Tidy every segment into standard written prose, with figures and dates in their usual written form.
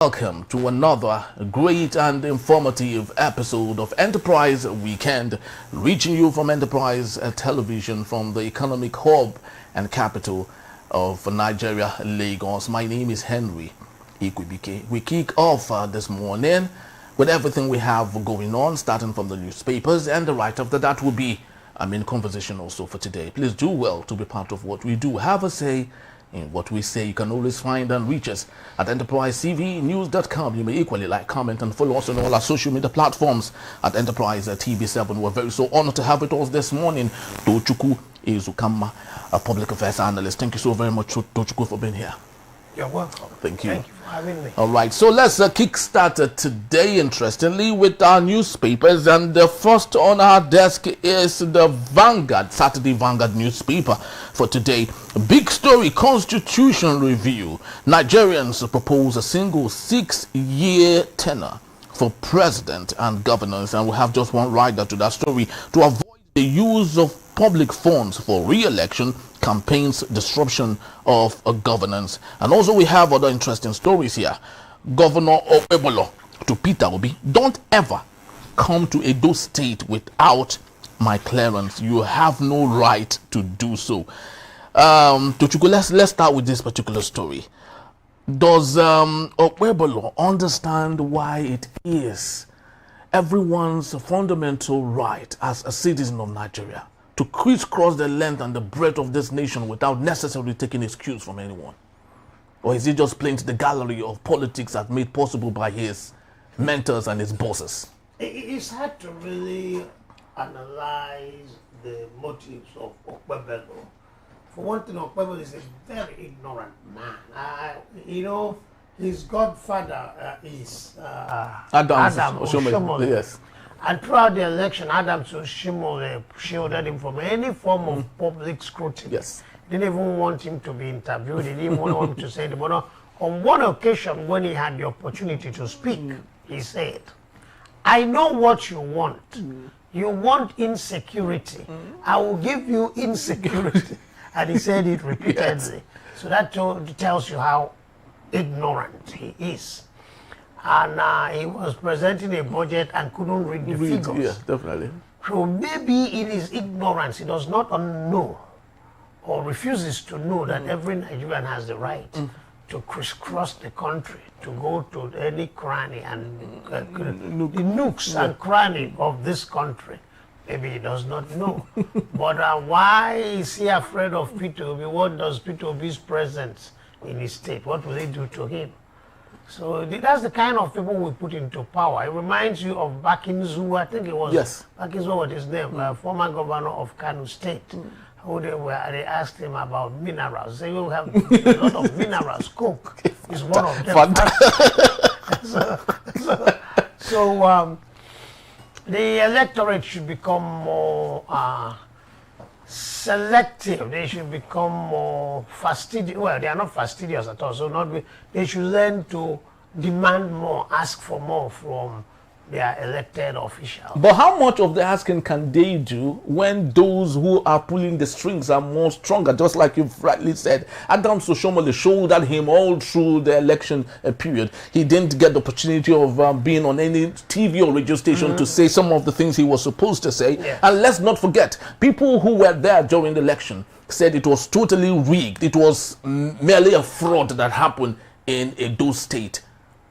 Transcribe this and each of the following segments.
Welcome to another great and informative episode of Enterprise Weekend, reaching you from Enterprise Television from the economic hub and capital of Nigeria, Lagos. My name is Henry Ikwibike. We kick off this morning with everything we have going on, starting from the newspapers, and right after that will be conversation also for today. Please do well to be part of what we do. Have a say in what we say. You can always find and reach us at enterprisetvnews.com. You may equally like, comment, and follow us on all our social media platforms at Enterprise TV7. We're very so honored to have with us this morning Tochukwu Ezukama, a public affairs analyst. Thank you so very much, Tochukwu, for being here. You're welcome. Thank you. Thank you for having me. All right, so let's kickstart today, interestingly, with our newspapers. And the first on our desk is the Vanguard, Saturday Vanguard newspaper for today. Big story, Constitution review. Nigerians propose a single 6-year tenure for president and governors. And we have just one rider to that story. To avoid the use of public funds for re-election, campaigns, disruption of governance. And also we have other interesting stories here. Governor Obebolo to Peter Obi: don't ever come to Edo State without my clearance. You have no right to do so. Tochukwu, let's start with this particular story. Does Obebolo understand why it is everyone's fundamental right as a citizen of Nigeria to crisscross the length and the breadth of this nation without necessarily taking excuse from anyone? Or is he just playing to the gallery of politics that made possible by his mentors and his bosses? It's hard to really analyze the motives of Okpebelo. For one thing, Okpebelo is a very ignorant man. His godfather is Adams Adam Oshomole. Oshomole. Yes. And throughout the election, Adams Oshomole shielded him from any form of public scrutiny. Yes. Didn't even want him to be interviewed. He didn't want him to say it. But on one occasion, when he had the opportunity to speak, he said, I know what you want. You want insecurity. I will give you insecurity. And he said it repeatedly. Yes. So that tells you how ignorant he is. And he was presenting a budget and couldn't read the figures. Yeah, definitely. So maybe in his ignorance, he does not know or refuses to know that every Nigerian has the right to crisscross the country, to go to any cranny and the nooks and cranny of this country. Maybe he does not know. But why is he afraid of Peter Obi? What does Peter Obi's presence in his state, what will they do to him? So that's the kind of people we put into power. It reminds you of Bakinzu, I think it was. Yes. Bakinzu, what his name, former governor of Kano State. Who they asked him about minerals. They will have a lot of minerals. Coke is one of them. So the electorate should become more selective. They should become more fastidious. Well, they are not fastidious at all. So they should learn to demand more, ask for more from their elected officials. But how much of the asking can they do when those who are pulling the strings are more stronger? Just like you've rightly said, Adams Oshomole shouldered him all through the election period. He didn't get the opportunity of being on any TV or radio station to say some of the things he was supposed to say. Yes. And let's not forget, people who were there during the election said it was totally rigged. It was merely a fraud that happened in Edo State.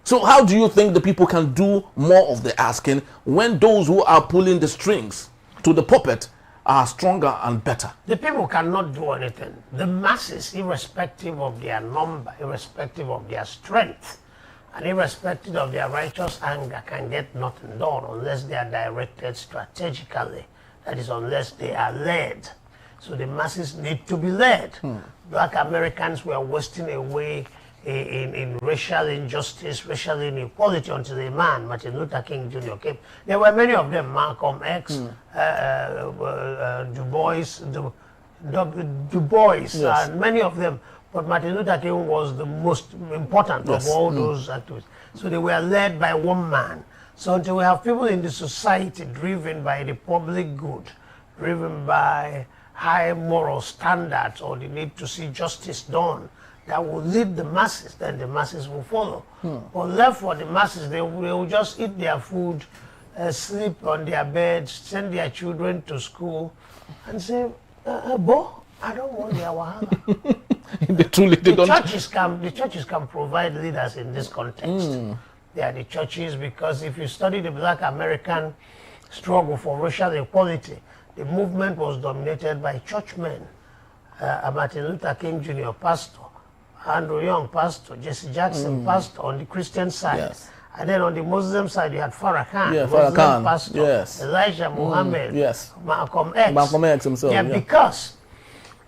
So how do you think the people can do more of the asking when those who are pulling the strings to the puppet are stronger and better? The people cannot do anything. The masses, irrespective of their number, irrespective of their strength, and irrespective of their righteous anger, can get nothing done unless they are directed strategically. That is, unless they are led. So the masses need to be led. Black Americans were wasting away in racial injustice, racial inequality until a man, Martin Luther King Jr. came. There were many of them, Malcolm X, Du Bois, yes. and many of them. But Martin Luther King was the most important yes. of all those activists. So they were led by one man. So until we have people in the society driven by the public good, driven by high moral standards, or the need to see justice done, that will lead the masses, then the masses will follow. But left for the masses, they will just eat their food, sleep on their beds, send their children to school, and say, Bo, I don't want their wahala. The churches can provide leaders in this context. They are the churches, because if you study the Black American struggle for racial equality, the movement was dominated by churchmen. Martin Luther King Jr., pastor, Andrew Young, pastor, Jesse Jackson, pastor on the Christian side. Yes. And then on the Muslim side, you had Farrakhan, Farrakhan, pastor, yes. Elijah Muhammad, yes. Malcolm X. Malcolm X himself. Yeah, because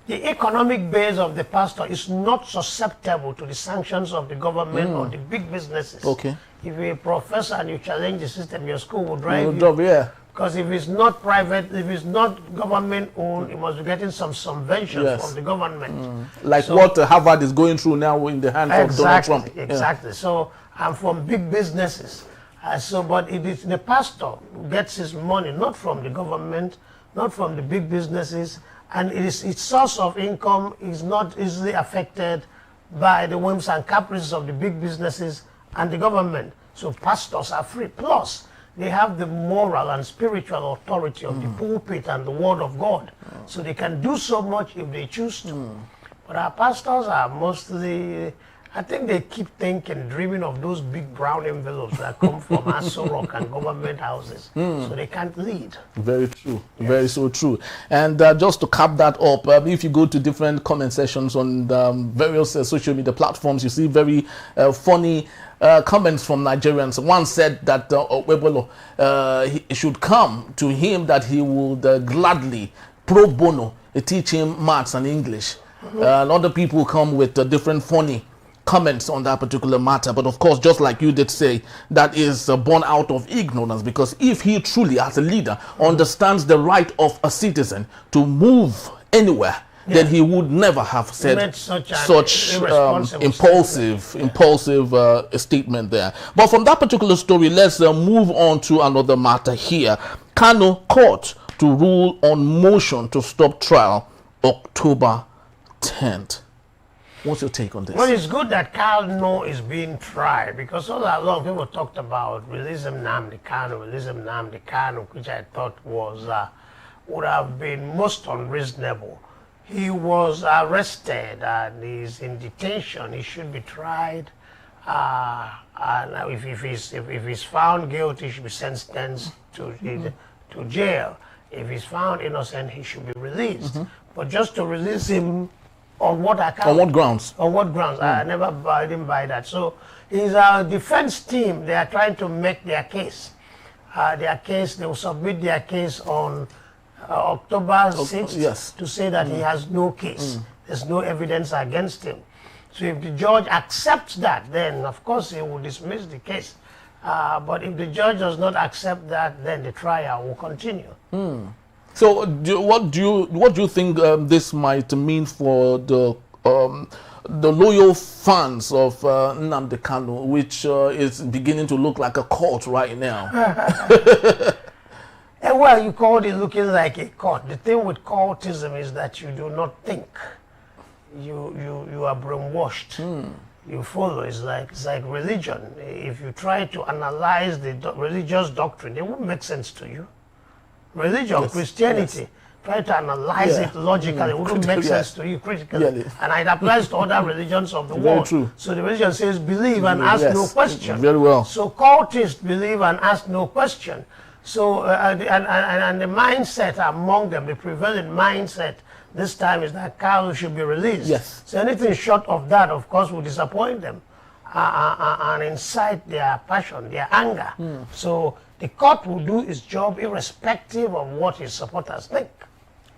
the economic base of the pastor is not susceptible to the sanctions of the government or the big businesses. Okay. If you're a professor and you challenge the system, your school will drive you. Because if it's not private, if it's not government owned, you must be getting some subventions from the government. Like what Harvard is going through now in the hands of Donald Trump. Exactly. So I'm from big businesses. But it is the pastor who gets his money not from the government, not from the big businesses, and its source of income is not easily affected by the whims and caprices of the big businesses and the government. So pastors are free. Plus, they have the moral and spiritual authority of the pulpit and the word of God. So they can do so much if they choose to. But our pastors are mostly, I think they keep thinking, dreaming of those big brown envelopes that come from Aso Rock and government houses. So they can't lead. Very true. Yes. Very so true. And just to cap that up, if you go to different comment sections on various social media platforms, you see very funny comments from Nigerians. One said that Webolo, he should come to him, that he would gladly, pro bono, teach him maths and English. And other people come with different funny comments on that particular matter. But of course, just like you did say, that is born out of ignorance, because if he truly, as a leader, understands the right of a citizen to move anywhere, then he would never have said such impulsive statement there. But from that particular story, let's move on to another matter here. Kano court to rule on motion to stop trial October 10th. What's your take on this? Well, it's good that Kano is being tried, because all along people talked about release Nnamdi Kanu, which I thought was would have been most unreasonable. He was arrested and he's in detention. He should be tried. And if he's found guilty, he should be sentenced to jail. If he's found innocent, he should be released. But just to release him on what account? On what grounds? On what grounds? I didn't buy that. So his defense team, they are trying to make their case. They will submit their case on October 6th to say that he has no case. There's no evidence against him. So if the judge accepts that, then of course he will dismiss the case. But if the judge does not accept that, then the trial will continue. So what do you think this might mean for the loyal fans of Nnamdi Kanu, which is beginning to look like a cult right now? Well, you call it looking like a cult. The thing with cultism is that you do not think. You are brainwashed. You follow. It's like religion. If you try to analyze the religious doctrine, it won't make sense to you. Religion, Christianity, try to analyze it logically. It wouldn't make sense to you critically. And it applies to other religions of the world. True. So the religion says believe and ask no question. Very well. So cultists believe and ask no question. So and the mindset among them, the prevailing mindset this time is that Kanu should be released. Yes. So anything short of that, of course, will disappoint them and incite their passion, their anger. So the court will do its job irrespective of what his supporters think.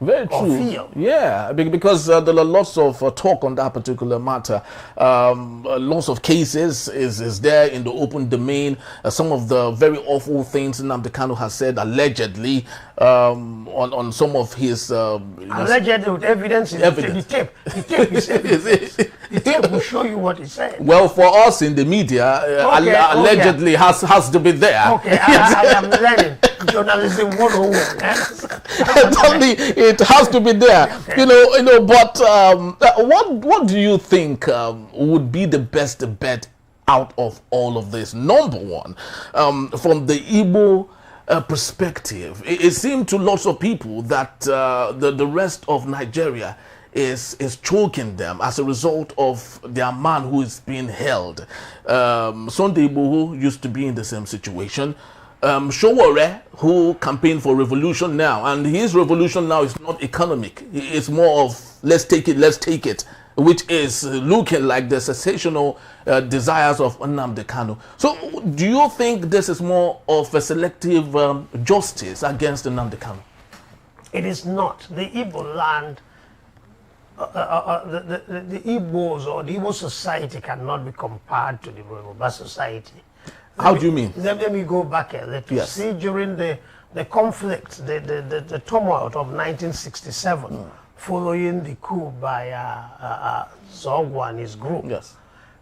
Very true. Feel. Yeah, because there are lots of talk on that particular matter. Lots of cases is there in the open domain. Some of the very awful things Nnamdi Kanu has said allegedly on some of his allegedly with evidence. The tape is evidence. The tape will show you what he said. Well, for us in the media, allegedly has to be there. Okay, I am learning. Journalism 101. Tell me, it has to be there. But what do you think would be the best bet out of all of this? Number one, from the Igbo perspective, it seemed to lots of people that the rest of Nigeria is choking them as a result of their man who is being held. Sunday Igboho used to be in the same situation. Showore, who campaigned for revolution now, and his revolution now is not economic. It's more of let's take it, which is looking like the sensational desires of Nnamdi Kanu. So do you think this is more of a selective justice against Nnamdi Kanu? It is not. The Igbo land, the Igbos or the Igbo society cannot be compared to the Yoruba society. How do you mean? Let me go back a little. Yes. See, during the conflict, the turmoil of 1967, following the coup by Zogwa and his group. Yes.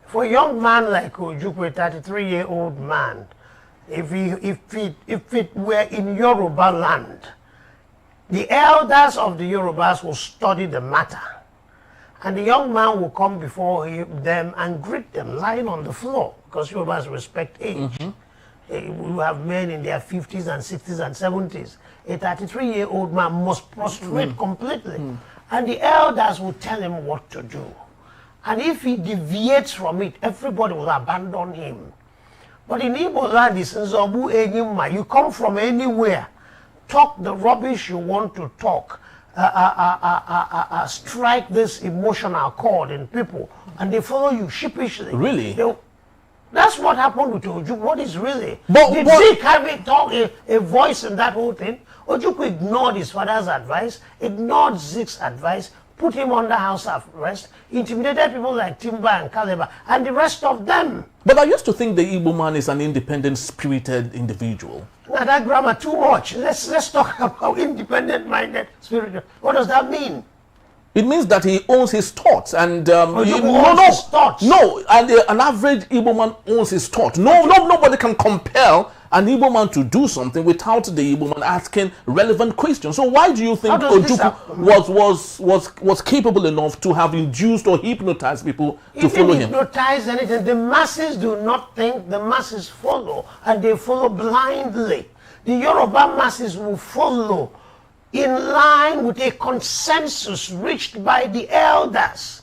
For a young man like Ojukwu, a 33-year-old man, if it were in Yoruba land, the elders of the Yorubas will study the matter. And the young man will come before them and greet them lying on the floor, because Yorubas respect age. We have men in their 50s and 60s and 70s. A 33-year-old man must prostrate completely. And the elders will tell him what to do. And if he deviates from it, everybody will abandon him. But in Igbo land, it's Nzobu Enyima. You come from anywhere, talk the rubbish you want to talk, strike this emotional chord in people, and they follow you sheepishly. Really? That's what happened with Ojukwu. What is really? Did Zeke have a voice in that whole thing? Ojukwu ignored his father's advice, ignored Zeke's advice, put him under house arrest, intimidated people like Timba and Kaleba, and the rest of them. But I used to think the Igbo man is an independent, spirited individual. Now that grammar too much. Let's talk about independent-minded, spiritual. What does that mean? It means that he owns his thoughts, and his thoughts. No, and an average Igbo man owns his thoughts. Nobody can compel an Igbo man to do something without the Igbo man asking relevant questions. So why do you think Ojukwu was capable enough to have induced or hypnotized people to follow him? Hypnotize anything. The masses do not think, the masses follow, and they follow blindly. The Yoruba masses will follow in line with a consensus reached by the elders.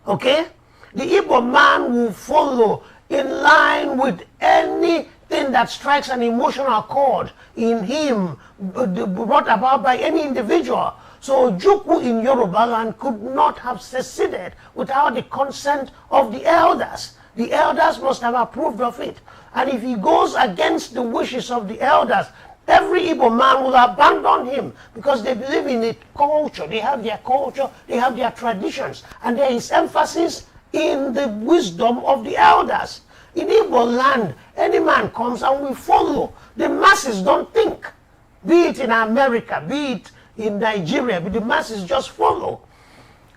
Okay? The Igbo man will follow in line with anything that strikes an emotional chord in him, brought about by any individual. So Ojukwu in Yoruba land could not have seceded without the consent of the elders. The elders must have approved of it. And if he goes against the wishes of the elders, every Igbo man will abandon him, because they believe in a culture. They have their culture, they have their traditions, and there is emphasis in the wisdom of the elders. In Igbo land, any man comes and we follow. The masses don't think. Be it in America, be it in Nigeria, but the masses just follow.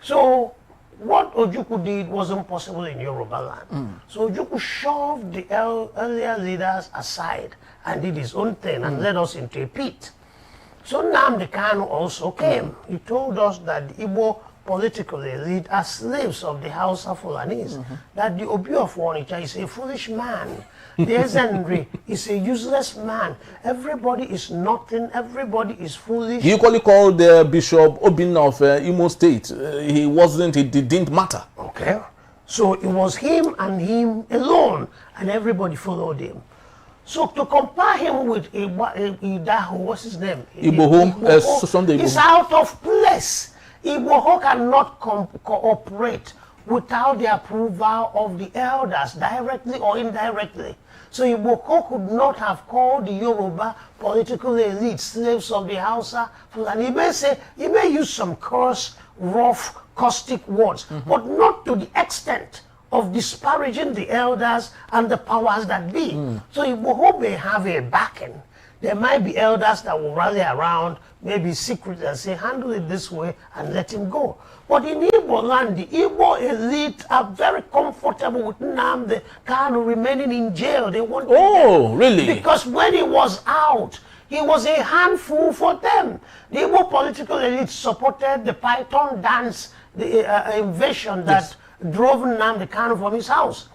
So what Ojukwu did wasn't possible in Yoruba land. So Ojukwu shoved the earlier leaders aside and did his own thing and led us into a pit. So Nnamdi Kanu also came. He told us that the Igbo political elite are slaves of the Hausa Fulanis, that the Obi of Onitsha is a foolish man. The Ezenri is a useless man. Everybody is nothing, everybody is foolish. He equally called the Bishop Obinna of Imo State. It didn't matter. Okay. So it was him and him alone, and everybody followed him. So to compare him with Idaho, what's his name? Igboho, Sunday Igboho. Is out of place. Igboho cannot cooperate without the approval of the elders, directly or indirectly. So Igboho could not have called the Yoruba political elite slaves of the Hausa. And he may use some coarse, rough, caustic words, but not to the extent of disparaging the elders and the powers that be. So Igboho may have a backing. There might be elders that will rally around, maybe secretly, and say, handle it this way and let him go. But in Igbo land, the Igbo elite are very comfortable with Nnamdi Kanu remaining in jail. They want really? Because when he was out, He was a handful for them. The Igbo political elite supported the Python dance, the invasion that drove Nnamdi Kanu from his house.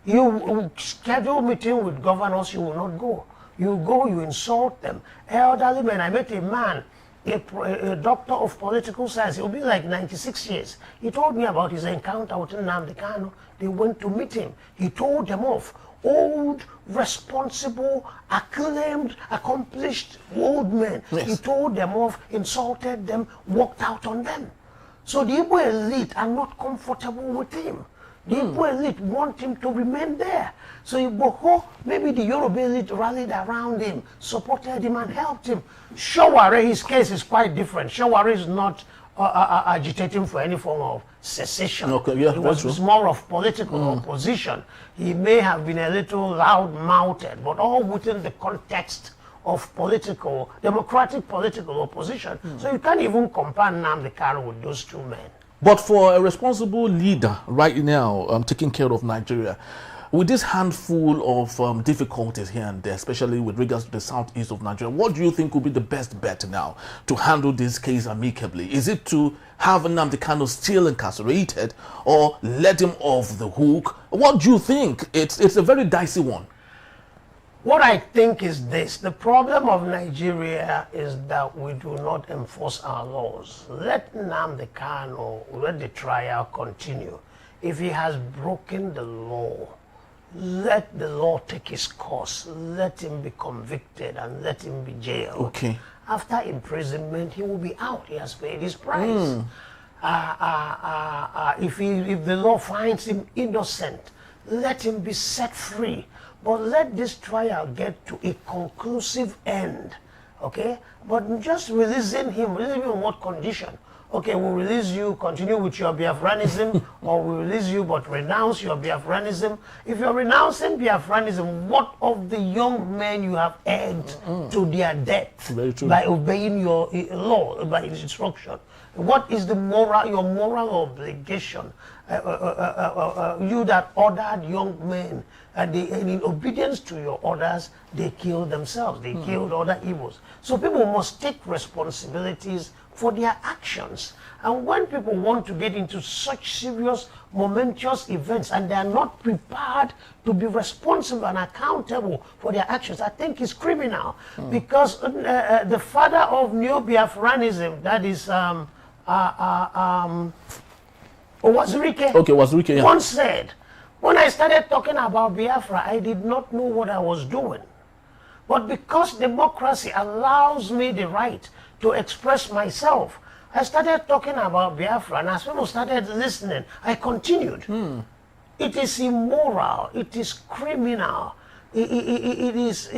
You schedule meeting with governors, you will not go. You go, you insult them. Elderly men, I met a man, a doctor of political science, he'll be like 96 years. He told me about his encounter with Nnamdi Kanu. They went to meet him. He told them off. Old, responsible, acclaimed, accomplished old men. Yes. He told them off, insulted them, walked out on them. So the Igbo elite are not comfortable with him. The Igbo elite want him to remain there. So Igbo, maybe the Yoruba elite rallied around him, supported him and helped him. Shaware, his case is quite different. Shaware is not agitating for any form of secession. Okay, yeah, it was more of political opposition. He may have been a little loud-mouthed, but all within the context of political, democratic political opposition. So you can't even compare Nnamdi Kanu with those two men. But for a responsible leader right now taking care of Nigeria, with this handful of difficulties here and there, especially with regards to the southeast of Nigeria, what do you think would be the best bet now to handle this case amicably? Is it to have Nnamdi Kanu still incarcerated or let him off the hook? What do you think? It's a very dicey one. What I think is this: the problem of Nigeria is that we do not enforce our laws. Let Nnamdi Kanu, let the trial continue. If he has broken the law, let the law take its course. Let him be convicted and let him be jailed. Okay. After imprisonment, he will be out. He has paid his price. If the law finds him innocent, let him be set free. But let this trial get to a conclusive end, okay? But just releasing him on what condition? Okay, we'll release you, continue with your Biafranism, or we'll release you but renounce your Biafranism. If you're renouncing Biafranism, what of the young men you have egged to their death by obeying your law, by instruction? What is your moral obligation? You that ordered young men, and in obedience to your orders, they killed themselves. They killed other Igbos. So people must take responsibilities for their actions. And when people want to get into such serious, momentous events and they are not prepared to be responsible and accountable for their actions, I think it's criminal. Because the father of Neo-Biafranism, that is Wazirike, Wazirike, yeah, once said, when I started talking about Biafra, I did not know what I was doing. But because democracy allows me the right to express myself, I started talking about Biafra, and as people started listening, I continued. It is immoral, it is criminal, it is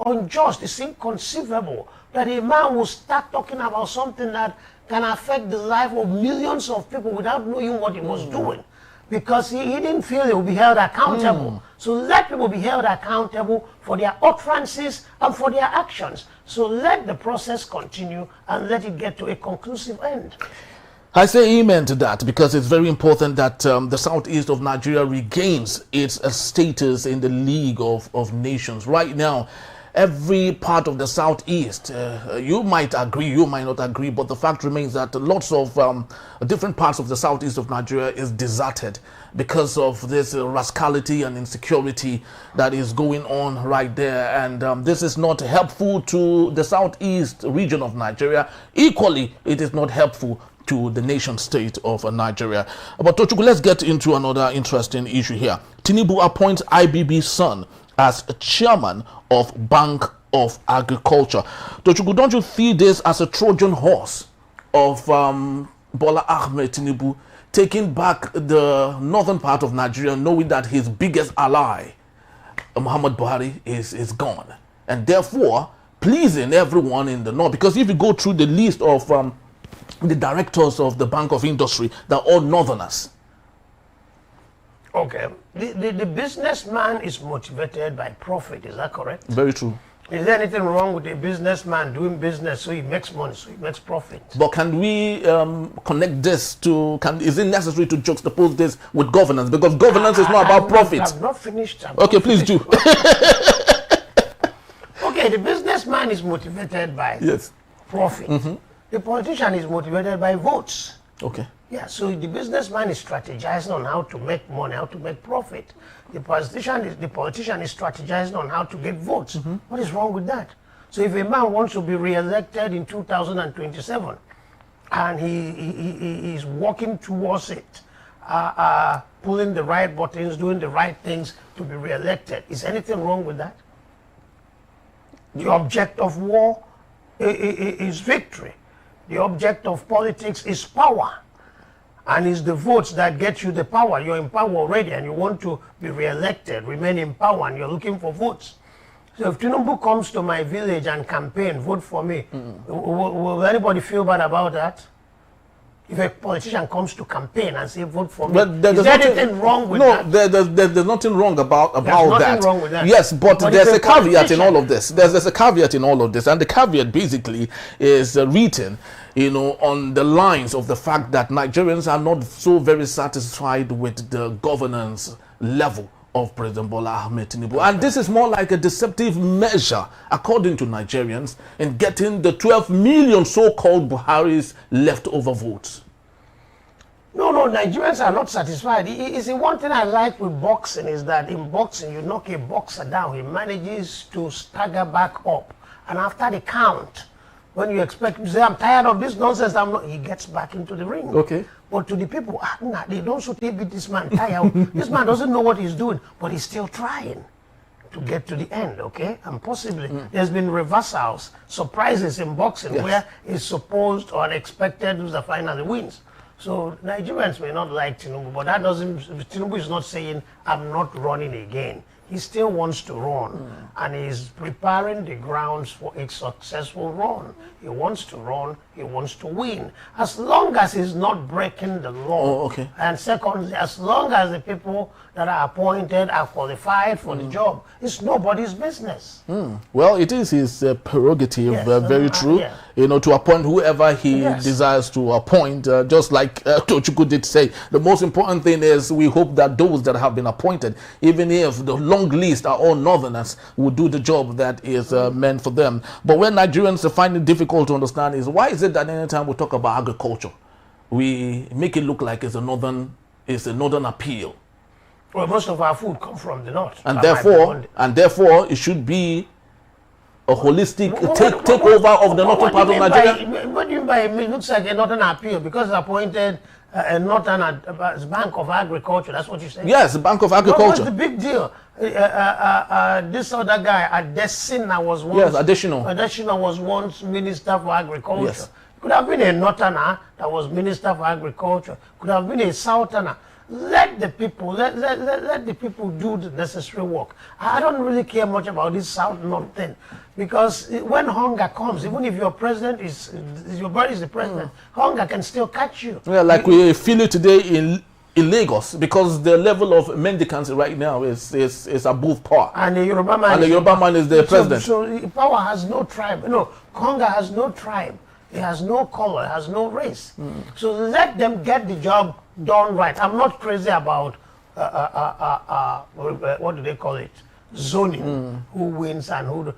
unjust, it's inconceivable that a man will start talking about something that can affect the life of millions of people without knowing what he was doing. Because he didn't feel he would be held accountable. So let people be held accountable for their utterances and for their actions. So let the process continue and let it get to a conclusive end. I say amen to that, because it's very important that the southeast of Nigeria regains its status in the League of Nations. Right now, every part of the southeast, you might agree, you might not agree, but the fact remains that lots of different parts of the southeast of Nigeria is deserted because of this rascality and insecurity that is going on right there. And this is not helpful to the southeast region of Nigeria. Equally, it is not helpful to the nation state of Nigeria. But Tochukwu, let's get into another interesting issue here. Tinubu appoints IBB's son as a chairman of Bank of Agriculture. Tochukwu, don't you see this as a Trojan horse of Bola Ahmed Tinubu taking back the northern part of Nigeria, knowing that his biggest ally, Muhammad Buhari, is gone, and therefore pleasing everyone in the north? Because if you go through the list of the directors of the Bank of Industry, they're all northerners. Okay. The businessman is motivated by profit, is that correct? Very true. Is there anything wrong with a businessman doing business so he makes money, so he makes profit? But can we connect this to, is it necessary to juxtapose this with governance? Because governance is not about profit. I've not finished. Okay, please do. Okay, Okay, the businessman is motivated by profit. The politician is motivated by votes. Okay. Yeah, so the businessman is strategizing on how to make money, how to make profit. The politician is strategizing on how to get votes. What is wrong with that? So if a man wants to be re-elected in 2027 and he is working towards it, pulling the right buttons, doing the right things to be re-elected, is anything wrong with that? The object of war is victory. The object of politics is power. And it's the votes that get you the power. You're in power already and you want to be re-elected, remain in power, and you're looking for votes. So if Tinubu comes to my village and campaign, vote for me, will anybody feel bad about that? If a politician comes to campaign and say vote for me, is there anything wrong with that? No, there's nothing wrong about There's that. nothing wrong with that. Yes, but there's a caveat in all of this. There's a caveat in all of this, and the caveat basically is written, on the lines of the fact that Nigerians are not so very satisfied with the governance level of President Bola Ahmed Tinubu. And this is more like a deceptive measure, according to Nigerians, in getting the 12 million so-called Buhari's leftover votes. No, Nigerians are not satisfied. You see, one thing I like with boxing is that in boxing, you knock a boxer down, he manages to stagger back up. And after the count, when you expect him to say, I'm tired of this nonsense, he gets back into the ring. Okay. But to the people, they don't so beat this man tired. This man doesn't know what he's doing, but he's still trying to get to the end, okay? And possibly there's been reversals, surprises in boxing where it's supposed or unexpected loser finally wins. So Nigerians may not like Tinubu, but that doesn't, Tinubu is not saying, I'm not running again. He still wants to run, and he's preparing the grounds for a successful run. He wants to run, he wants to win. As long as he's not breaking the law. And secondly, as long as the people that are appointed are qualified for the job, it's nobody's business. Well, it is his prerogative, very true, to appoint whoever he desires to appoint, just like Tochukwu did say. The most important thing is we hope that those that have been appointed, even if the long list are all northerners, will do the job that is meant for them. But when Nigerians find it difficult to understand is, why is it that anytime we talk about agriculture, we make it look like it's a northern appeal? Well, most of our food comes from the north. And therefore, it should be a holistic takeover of the northern part of Nigeria. What do you mean by it looks like a northern appeal? Because it's appointed a northern Bank of Agriculture. That's what you say? Yes, Bank of Agriculture. What's the big deal? This other guy, Adesina, was once... Yes, Adesina. Adesina was once Minister for Agriculture. Yes. Could have been a northerner that was Minister for Agriculture. Could have been a southerner. Let the people do the necessary work. I don't really care much about this south-north thing, because when hunger comes, even if your president your body is the president, hunger can still catch you. Yeah, like we feel it today in Lagos, because the level of mendicancy right now is above par. And the Yoruba man, is the president. So power has no tribe. No, hunger has no tribe. It has no color, it has no race. So let them get the job done right. I'm not crazy about what do they call it? Zoning. Who wins and who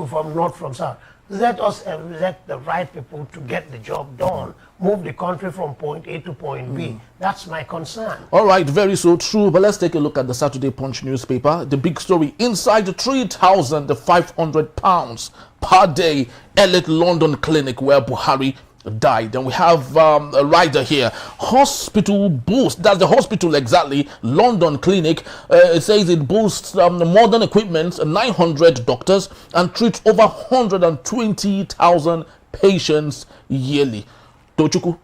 from north, from south. Let us elect the right people to get the job done. Move the country from point A to point B. That's my concern. All right, very so true. But let's take a look at the Saturday Punch newspaper. The big story: inside the £3,500 per day elite London clinic where Buhari died. And we have a rider here. Hospital boost. That's the hospital exactly. London clinic. It says it boasts modern equipment, 900 doctors, and treats over 120,000 patients yearly. Tochukwu,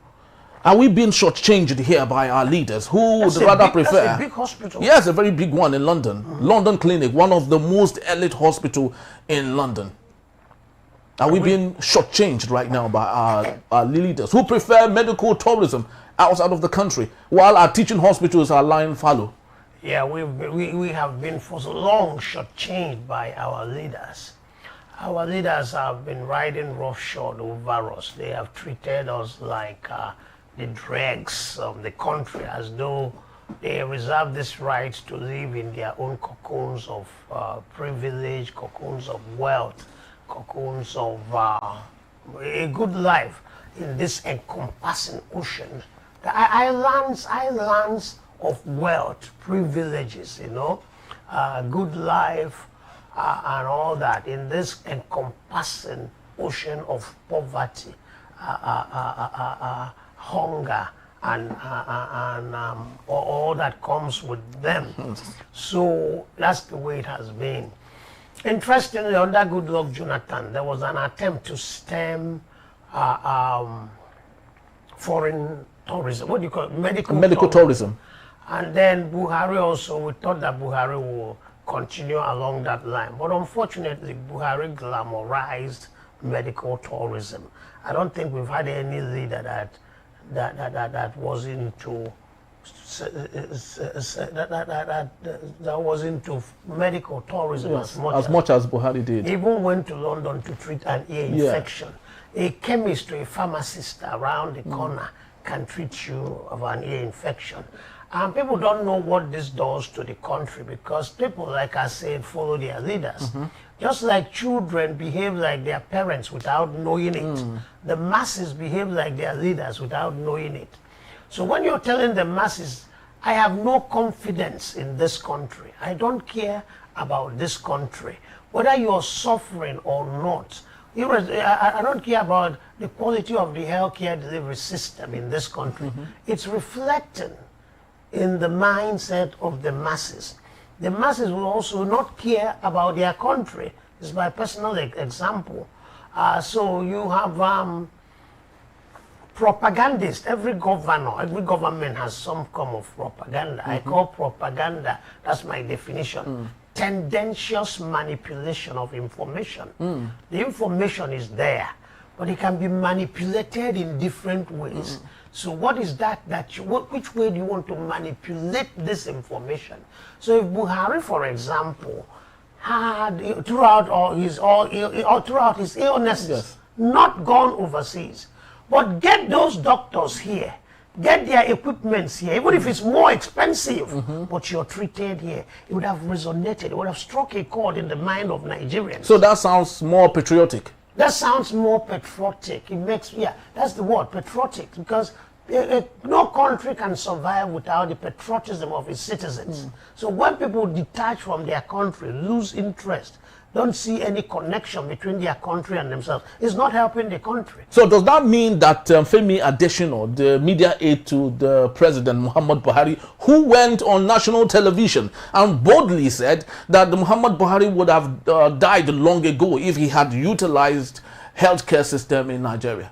are we being shortchanged here by our leaders who would rather prefer? That's a big hospital. Yes, a very big one in London. London clinic, one of the most elite hospital in London. Are we being shortchanged right now by our leaders who prefer medical tourism outside of the country, while our teaching hospitals are lying fallow? Yeah, we have been for so long shortchanged by our leaders. Our leaders have been riding roughshod over us. They have treated us like the dregs of the country, as though they reserve this right to live in their own cocoons of privilege, cocoons of wealth. cocoons of a good life in this encompassing ocean. The islands of wealth, privileges, good life, and all that in this encompassing ocean of poverty, hunger, and all that comes with them. So that's the way it has been. Interestingly, under Goodluck Jonathan, there was an attempt to stem foreign tourism. What do you call it? Medical tourism. And then Buhari also, we thought that Buhari will continue along that line. But unfortunately, Buhari glamorized medical tourism. I don't think we've had any leader that was into that was into medical tourism as much as Buhari did. Even went to London to treat an ear infection. A chemist or a pharmacist around the corner can treat you of an ear infection. And people don't know what this does to the country, because people, like I said, follow their leaders. Just like children behave like their parents without knowing it, the masses behave like their leaders without knowing it. So when you're telling the masses, I have no confidence in this country, I don't care about this country, whether you're suffering or not, I don't care about the quality of the healthcare delivery system in this country. It's reflecting in the mindset of the masses. The masses will also not care about their country. It's my personal example. So you have propagandists. Every governor, every government has some form of propaganda. I call propaganda, that's my definition, tendentious manipulation of information. The information is there, but it can be manipulated in different ways. So what is that which way do you want to manipulate this information? So if Buhari, for example, had throughout his illnesses not gone overseas, but get those doctors here, get their equipments here, even if it's more expensive, but you're treated here, it would have resonated, it would have struck a chord in the mind of Nigerians. So that sounds more patriotic. That sounds more patriotic. It makes, that's the word, patriotic, because no country can survive without the patriotism of its citizens. So when people detach from their country, lose interest, don't see any connection between their country and themselves, it's not helping the country. So does that mean that Femi Adesina, the media aide to the president, Muhammad Buhari, who went on national television and boldly said that Muhammad Buhari would have died long ago if he had utilized healthcare system in Nigeria?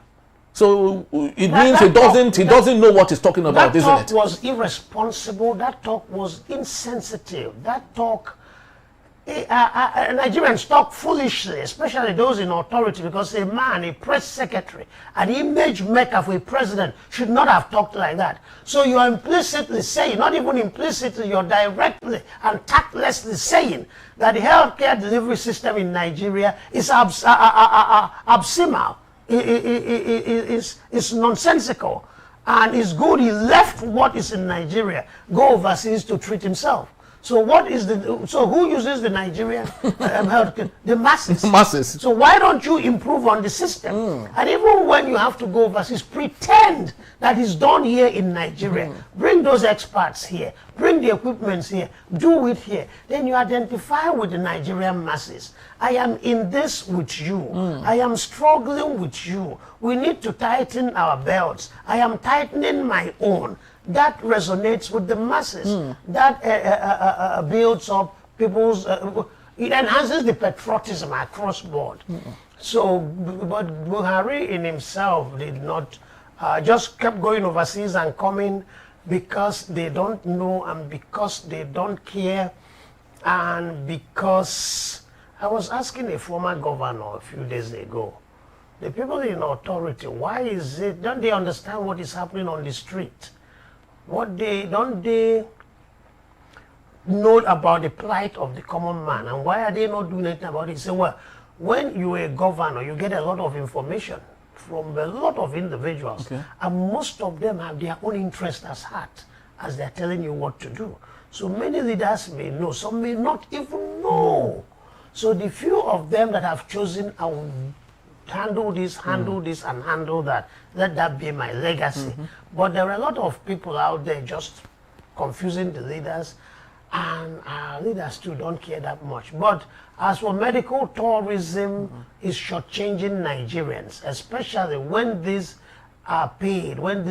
So it means he doesn't know what he's talking about, isn't it? That talk was irresponsible. That talk was insensitive. That talk, Nigerians talk foolishly, especially those in authority, because a man, a press secretary, an image maker for a president should not have talked like that. So you are implicitly saying, not even implicitly, you're directly and tactlessly saying that the healthcare delivery system in Nigeria is abysmal. It's nonsensical, and it's good he left what is in Nigeria, go overseas to treat himself. So who uses the Nigerian healthcare? The masses. The masses. So why don't you improve on the system? And even when you have to go overseas, pretend that it's done here in Nigeria. Bring those experts here. Bring the equipments here. Do it here. Then you identify with the Nigerian masses. I am in this with you. I am struggling with you. We need to tighten our belts. I am tightening my own. That resonates with the masses. That builds up people's, it enhances the patriotism across board. So, but Buhari in himself did not, just kept going overseas and coming because they don't know and because they don't care and because, I was asking a former governor a few days ago, the people in authority, why is it, don't they understand what is happening on the street? Don't they know about the plight of the common man, and why are they not doing anything about it? He said, well, when you're a governor, you get a lot of information from a lot of individuals, and most of them have their own interest at heart as they're telling you what to do. So many leaders may know, some may not even know. So the few of them that have chosen, I will handle this, handle this, and handle that. Let that be my legacy. But there are a lot of people out there just confusing the leaders, and our leaders too don't care that much. But as for medical tourism, is shortchanging Nigerians, especially when these are paid, when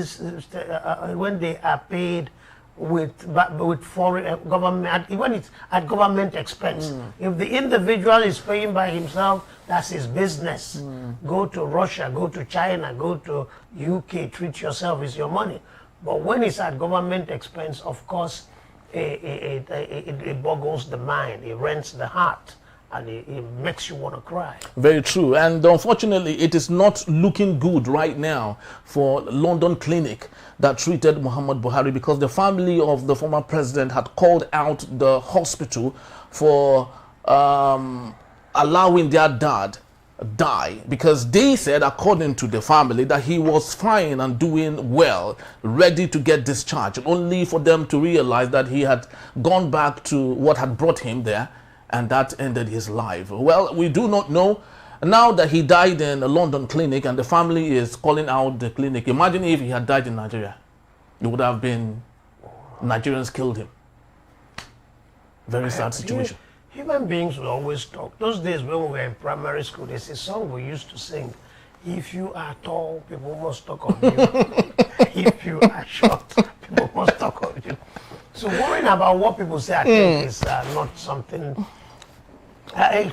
they are paid with foreign government, even it's at government expense. If the individual is paying by himself, that's his business. Go to Russia, go to China, go to UK, treat yourself, it's your money. But when it's at government expense, of course, it boggles the mind, it rents the heart, and it makes you want to cry. Very true. And unfortunately, it is not looking good right now for London clinic that treated Muhammad Buhari, because the family of the former president had called out the hospital for allowing their dad die, because they said, according to the family, that he was fine and doing well, ready to get discharged, only for them to realize that he had gone back to what had brought him there, and that ended his life. Well, we do not know. Now that he died in a London clinic and the family is calling out the clinic, imagine if he had died in Nigeria. It would have been Nigerians killed him. Very sad situation. Human beings will always talk. Those days when we were in primary school, there's a song we used to sing. If you are tall, people must talk of you. If you are short, people must talk of you. So worrying about what people say, I think, is not something.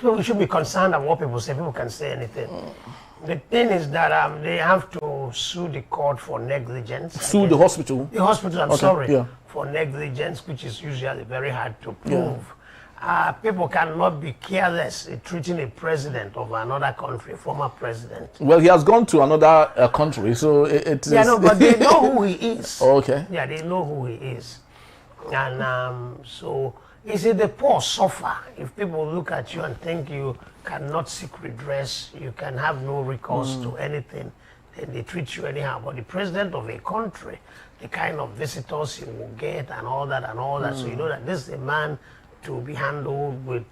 We should be concerned about what people say. People can say anything. The thing is that they have to sue the court for negligence. Sue the hospital? The hospital, I'm sorry, for negligence, which is usually very hard to prove. People cannot be careless in treating a president of another country, former president. Well, he has gone to another country, so it is... Yeah, no, but they know who he is. Okay. Yeah, they know who he is. And so, you see, the poor suffer. If people look at you and think you cannot seek redress, you can have no recourse to anything, then they treat you anyhow. But the president of a country, the kind of visitors he will get and all that, so you know that this is a man to be handled with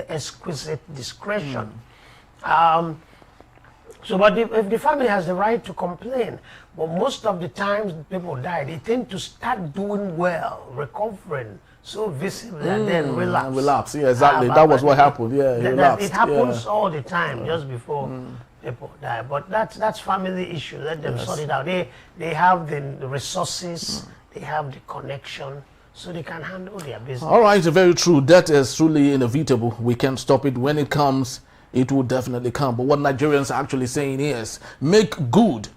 exquisite discretion. But if the family has the right to complain, but most of the times people die, they tend to start doing well, recovering so visibly, and then relapse. Relapse, yeah, exactly. That was what happened. Yeah, it happens all the time, just before people die. But that's family issue. Let them sort it out. They have the resources, they have the connection, so they can handle their business. All right, very true. That is truly inevitable. We can't stop it. When it comes, it will definitely come. But what Nigerians are actually saying is, make good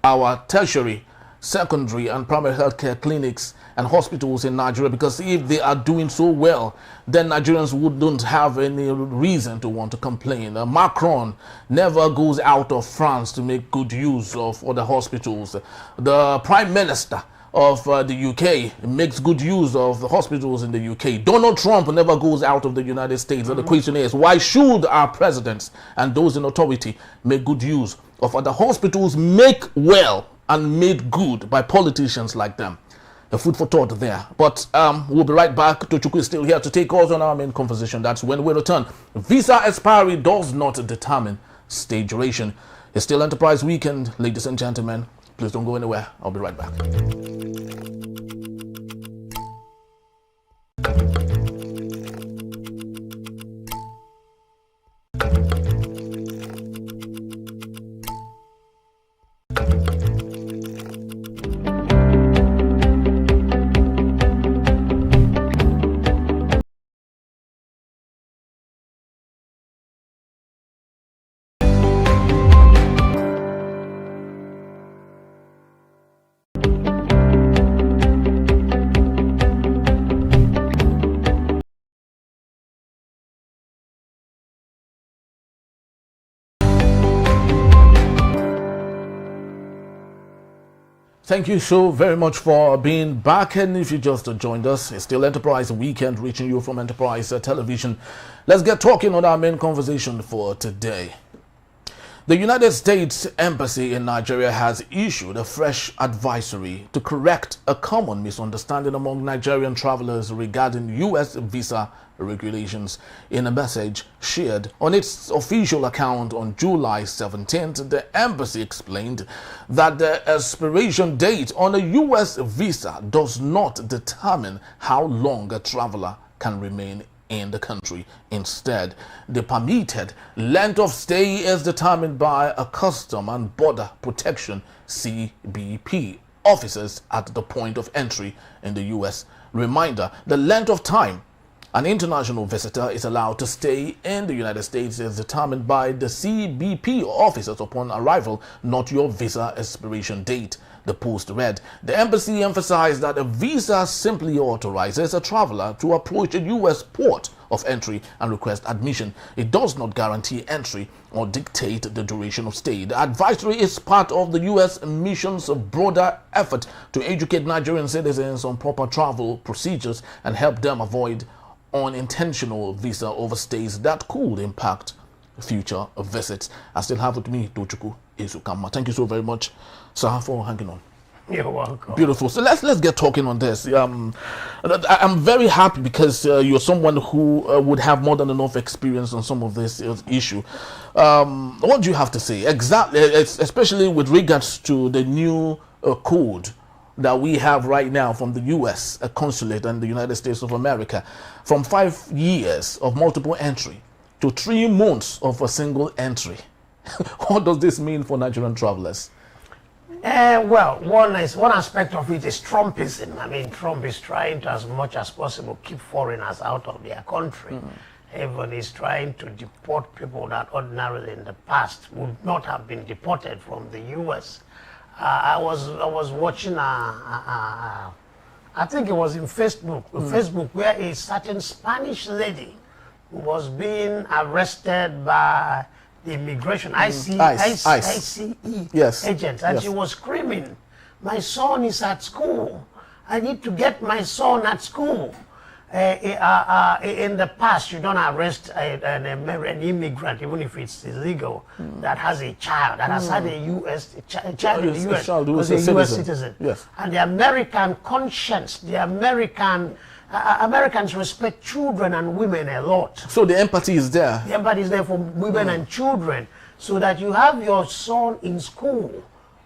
our tertiary, secondary, and primary healthcare clinics and hospitals in Nigeria, because if they are doing so well, then Nigerians wouldn't have any reason to want to complain. Macron never goes out of France to make good use of other hospitals. The Prime Minister of the UK makes good use of the hospitals in the UK. Donald Trump never goes out of the United States. And the question is, why should our presidents and those in authority make good use of other hospitals make well and made good by politicians like them? A food for thought there. But we'll be right back. Tochukwu is still here to take us on our main conversation. That's when we return. Visa expiry does not determine stay duration. It's still Enterprise Weekend, ladies and gentlemen. Please don't go anywhere. I'll be right back. Thank you so very much for being back. And if you just joined us, it's still Enterprise Weekend, reaching you from Enterprise Television. Let's get talking on our main conversation for today. The United States Embassy in Nigeria has issued a fresh advisory to correct a common misunderstanding among Nigerian travelers regarding U.S. visa regulations. In a message shared on its official account on July 17th, the embassy explained that the expiration date on a U.S. visa does not determine how long a traveler can remain in the country. Instead, the permitted length of stay is determined by a Custom and Border Protection (CBP) officers at the point of entry in the U.S. Reminder: the length of time an international visitor is allowed to stay in the United States is determined by the CBP officers upon arrival, not your visa expiration date. The Post read, the embassy emphasized that a visa simply authorizes a traveler to approach a U.S. port of entry and request admission. It does not guarantee entry or dictate the duration of stay. The advisory is part of the U.S. mission's broader effort to educate Nigerian citizens on proper travel procedures and help them avoid unintentional visa overstays that could impact future visits. I still have with me Tochukwu Ezukama. Thank you so very much, sir, for hanging on. You're welcome. Beautiful. So let's get talking on this. I'm very happy because you're someone who would have more than enough experience on some of this issue. What do you have to say exactly, especially with regards to the new code that we have right now from the U.S. consulate and the United States of America, from 5 years of multiple entry to 3 months of a single entry? What does this mean for Nigerian travelers? Well, one aspect of it is Trumpism. I mean, Trump is trying to, as much as possible, keep foreigners out of their country. Even is trying to deport people that ordinarily in the past would not have been deported from the U.S. I was watching I think it was in Facebook, where a certain Spanish lady was being arrested by the immigration ICE yes. agents, and yes. she was screaming, "My son is at school. I need to get my son at school." In the past, you don't arrest an immigrant, even if it's illegal, that has a child, that has had a child in the U.S. who's a U.S. citizen. Yes. And the American conscience, the Americans respect children and women a lot. So the empathy is there. The empathy is there for women and children, so that you have your son in school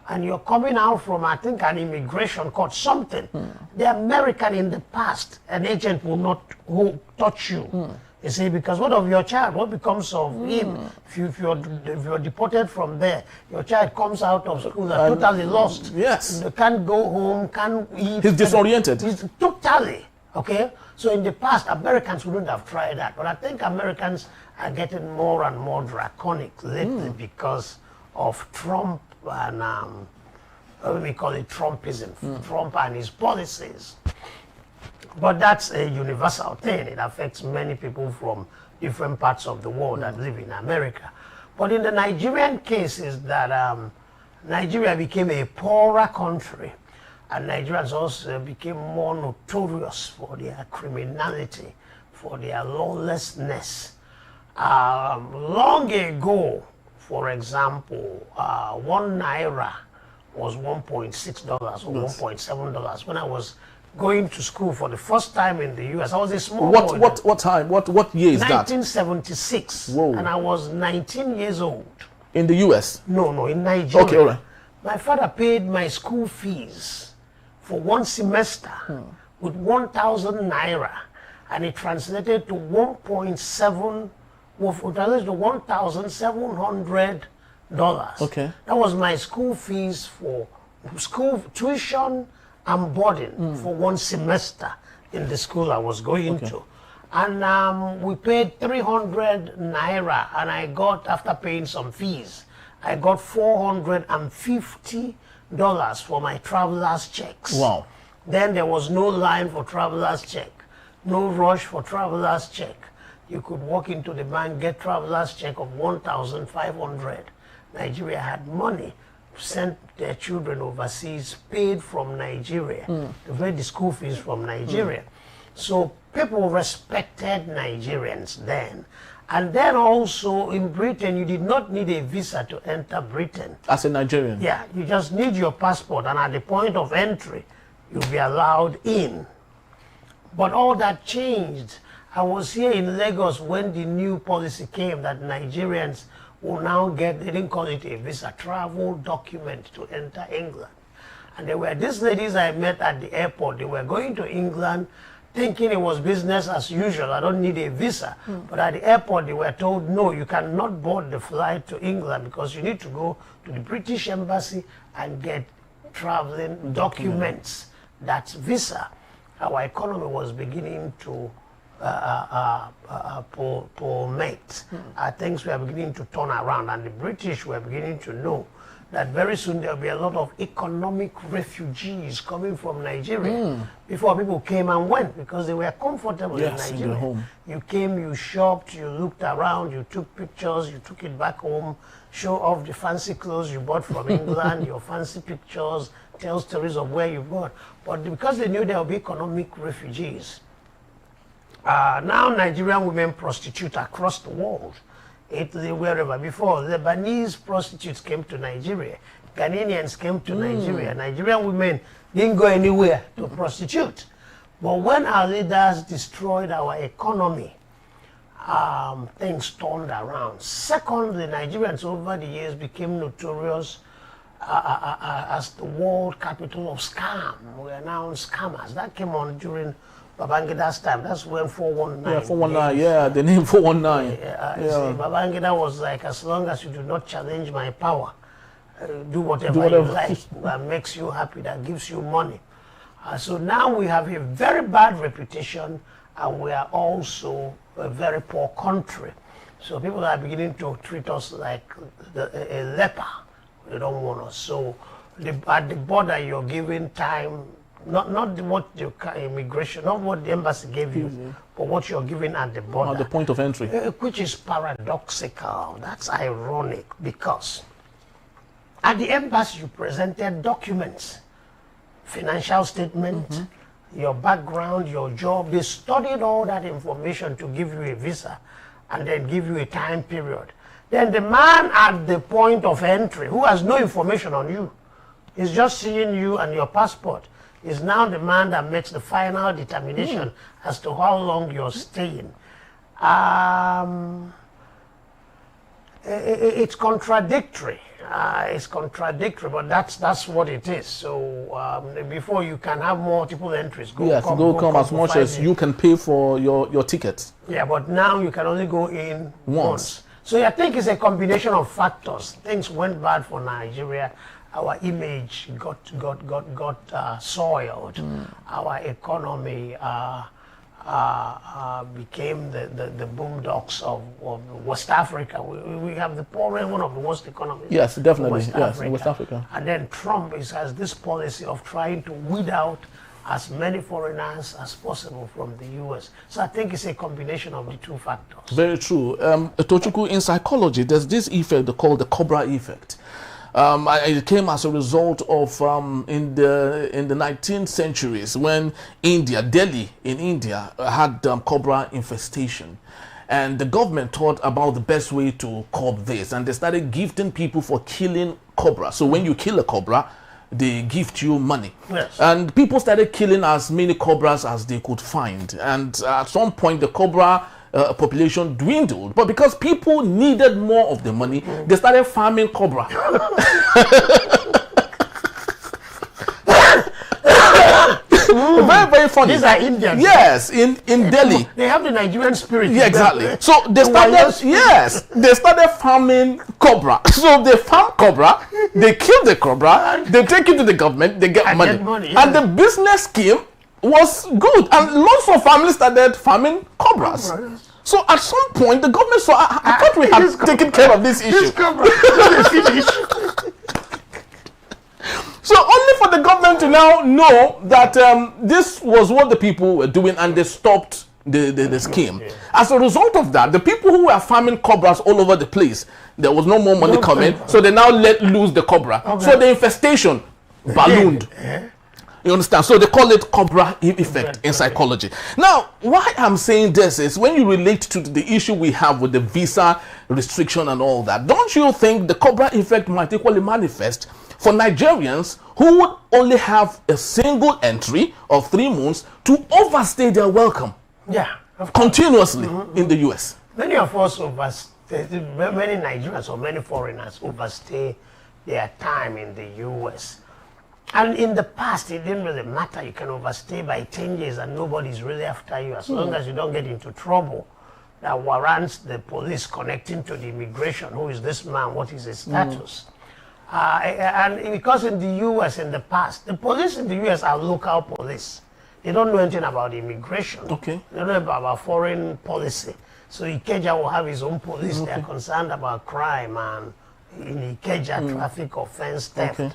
and you're coming out from, I think, an immigration court, something. The American in the past, an agent will not touch you. You see, because what of your child? What becomes of him? If you're deported from there, your child comes out of school and totally lost. Yes. They can't go home, can't eat. He's disoriented. He's totally, okay? So in the past, Americans wouldn't have tried that. But I think Americans are getting more and more draconic lately because of Trump and let me call it Trumpism, Trump and his policies. But that's a universal thing. It affects many people from different parts of the world that live in America. But in the Nigerian case is that Nigeria became a poorer country, and Nigerians also became more notorious for their criminality, for their lawlessness. Long ago, for example, 1 naira was $1.6 or $1.7. When I was going to school for the first time in the U.S., I was a small boy. What time? What year is that? 1976. Whoa. And I was 19 years old. In the U.S.? No, in Nigeria. Okay, all right. My father paid my school fees for 1 semester with 1,000 naira, and it translated to $1,700. Okay. That was my school fees for school tuition and boarding for 1 semester in the school I was going to. And we paid 300 naira, and I got, after paying some fees, I got $450 for my traveler's checks. Wow. Then there was no line for traveler's check, no rush for traveler's check. You could walk into the bank, get traveler's check of 1,500. Nigeria had money, sent their children overseas, paid from Nigeria, to pay the school fees from Nigeria. So people respected Nigerians then. And then also in Britain, you did not need a visa to enter Britain. As a Nigerian? Yeah, you just need your passport, and at the point of entry, you'll be allowed in. But all that changed. I was here in Lagos when the new policy came that Nigerians will now get, they didn't call it a visa, travel document to enter England. And there were these ladies I met at the airport. They were going to England thinking it was business as usual. I don't need a visa. But at the airport, they were told, no, you cannot board the flight to England because you need to go to the British Embassy and get traveling documents. That's visa. Our economy was beginning to mate. Things were beginning to turn around, and the British were beginning to know that very soon there will be a lot of economic refugees coming from Nigeria. Before, people came and went because they were comfortable in Nigeria. Home. You came, you shopped, you looked around, you took pictures, you took it back home, show off the fancy clothes you bought from England, your fancy pictures, tell stories of where you bought. But because they knew there would be economic refugees, now Nigerian women prostitute across the world. Italy, wherever. Before, Lebanese prostitutes came to Nigeria. Ghanaians came to Nigeria. Nigerian women didn't go anywhere to prostitute. But when our leaders destroyed our economy, things turned around. Secondly, Nigerians over the years became notorious as the world capital of scam. We are now scammers. That came on during Babangida's time. That's when 419. Yeah, 419. Yeah, the name 419. Babangida was like, as long as you do not challenge my power, do whatever you like that makes you happy, that gives you money. So now we have a very bad reputation, and we are also a very poor country. So people are beginning to treat us like a leper. They don't want us. So at the border, you're giving time. Not what the immigration, not what the embassy gave you, but what you're giving at the border. At the point of entry. Which is paradoxical. That's ironic because at the embassy you presented documents, financial statement, your background, your job. They studied all that information to give you a visa and then give you a time period. Then the man at the point of entry, who has no information on you, is just seeing you and your passport, is now the man that makes the final determination as to how long you're staying. It's contradictory. It's contradictory, but that's what it is. So before you can have multiple entries, come as much as you can pay for your tickets. Yeah, but now you can only go in once. So I think it's a combination of factors. Things went bad for Nigeria. Our image got soiled. Our economy became the boondocks of West Africa. We have the poorest, one of the worst economies. Yes, definitely. In West Africa. And then Trump has this policy of trying to weed out as many foreigners as possible from the U.S. So I think it's a combination of the two factors. Very true. Tochukwu, in psychology, there's this effect called the Cobra effect. It came as a result of in the 19th centuries when Delhi in India had cobra infestation, and the government thought about the best way to curb this, and they started gifting people for killing cobra. So when you kill a cobra, they gift you money. Yes. And people started killing as many cobras as they could find, and at some point the cobra population dwindled, but because people needed more of the money, they started farming cobra. Very, very funny. These are Indians. Yes, in Delhi. They have the Nigerian spirit. Yeah, exactly. So they started farming cobra. So they farm cobra, they kill the cobra, they take it to the government, they get money. And the business scheme was good, and lots of families started farming cobras. So at some point, the government saw, I thought we had taken care of this issue. So only for the government to now know that this was what the people were doing, and they stopped the scheme. As a result of that, the people who were farming cobras all over the place, there was no more money coming, so they now let loose the cobra. So the infestation ballooned. You understand? So they call it Cobra effect in psychology. Now, why I'm saying this is when you relate to the issue we have with the visa restriction and all that, don't you think the Cobra effect might equally manifest for Nigerians who would only have a single entry of 3 months to overstay their welcome? Yeah. Continuously in the US. Many of us overstay, many Nigerians or many foreigners overstay their time in the US. And in the past, it didn't really matter. You can overstay by 10 years and nobody's really after you as long as you don't get into trouble that warrants the police connecting to the immigration. Who is this man? What is his status? And because in the US in the past, the police in the US are local police. They don't know anything about immigration. Okay. They don't know about foreign policy. So Ikeja will have his own police. They are concerned about crime and in Ikeja, traffic offense, theft. Okay.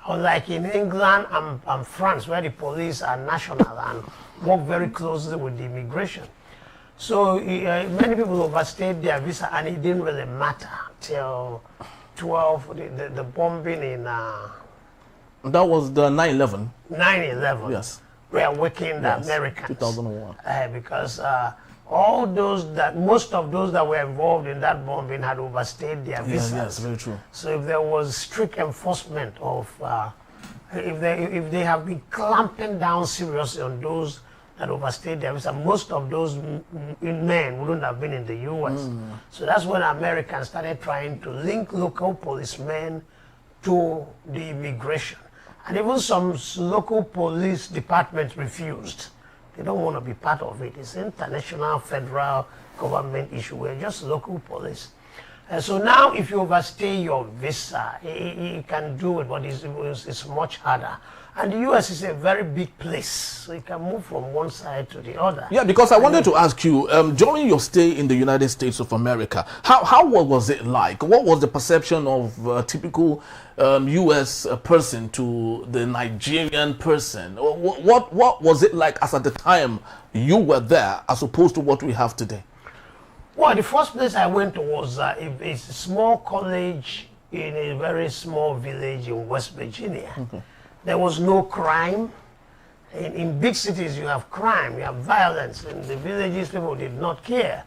Unlike in England and France, where the police are national and work very closely with the immigration. So many people overstayed their visa and it didn't really matter till the bombing in... That was the 9/11. 9/11. Yes. We are waking the Americans. 2001. Because most of those that were involved in that bombing had overstayed their visas. Yes, very true. So if there was strict enforcement of, if they have been clamping down seriously on those that overstayed their visa, most of those men wouldn't have been in the US. So that's when Americans started trying to link local policemen to the immigration. And even some local police departments refused. They don't want to be part of it. It's an international, federal government issue. We're just local police. And so now if you overstay your visa, you can do it, but it's much harder. And the US is a very big place, so you can move from one side to the other. Yeah, because I wanted to ask you, during your stay in the United States of America, how was it like? What was the perception of a typical US person to the Nigerian person? What was it like as at the time you were there as opposed to what we have today? Well, the first place I went to was a small college in a very small village in West Virginia. Okay. There was no crime. In big cities, you have crime, you have violence. In the villages, people did not care.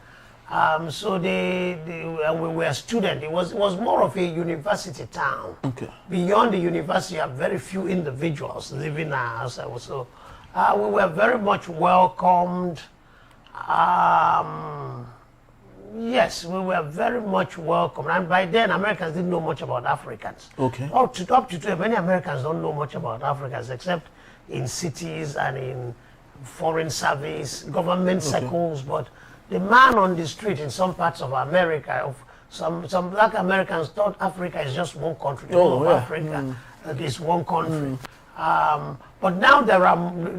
So we were students. It was more of a university town. Okay. Beyond the university, you have very few individuals living outside. So we were very much welcomed. Yes, we were very much welcome. And by then, Americans didn't know much about Africans. Okay. Up to today, many Americans don't know much about Africans, except in cities and in foreign service, government circles. But the man on the street in some parts of America, some black Americans thought Africa is just one country. All of Africa is one country. But now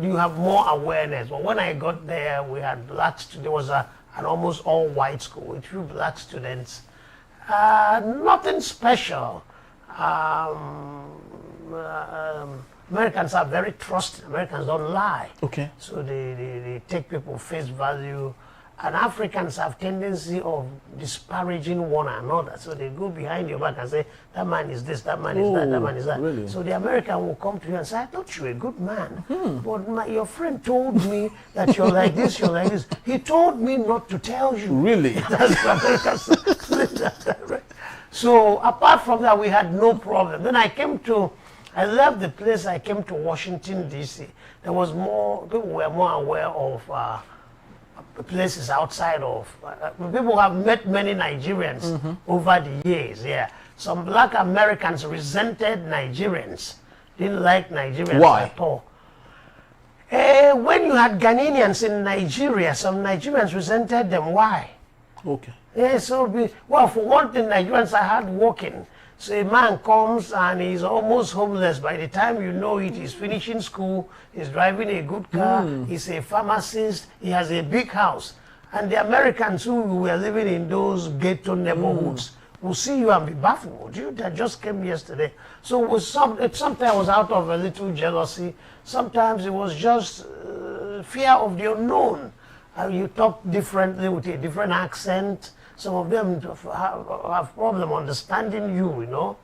you have more awareness. But when I got there, we had blacks. There was an almost all-white school with few black students. Nothing special. Americans are very trusting. Americans don't lie. Okay. So they take people face value. And Africans have tendency of disparaging one another. So they go behind your back and say, that man is this, that man is that, that man is that. Really? So the American will come to you and say, I thought you were a good man. But your friend told me that you're like this, you're like this. He told me not to tell you. Really? That's what Americans. So apart from that, we had no problem. Then I left the place, I came to Washington, D.C. There was people were more aware of places outside of people have met many Nigerians over the years. Yeah, some black Americans resented Nigerians, didn't like Nigerians at all. When you had Ghanaians in Nigeria, some Nigerians resented them. Why? Okay. Yeah, so for one thing, Nigerians are hardworking. So a man comes and he's almost homeless. By the time you know it, he's finishing school, he's driving a good car, he's a pharmacist, he has a big house. And the Americans who were living in those ghetto neighborhoods will see you and be baffled. You that just came yesterday. So sometimes it was out of a little jealousy. Sometimes it was just fear of the unknown. You talk differently with a different accent. Some of them have problem understanding you, you know.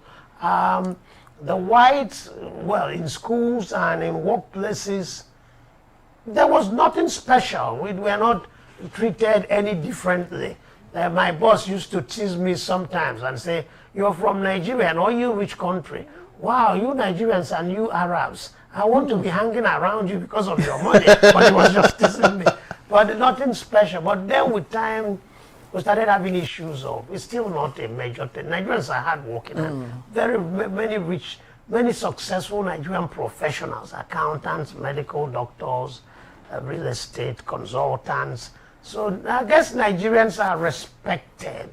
The whites, well, in schools and in workplaces, there was nothing special. We were not treated any differently. My boss used to tease me sometimes and say, "You're from Nigeria, and are you which country? Wow, you Nigerians and you Arabs. I want to be hanging around you because of your money." But he was just teasing me. But nothing special. But then with time, we started having issues of, it's still not a major thing. Nigerians are hardworking and many rich, many successful Nigerian professionals, accountants, medical doctors, real estate consultants. So I guess Nigerians are respected.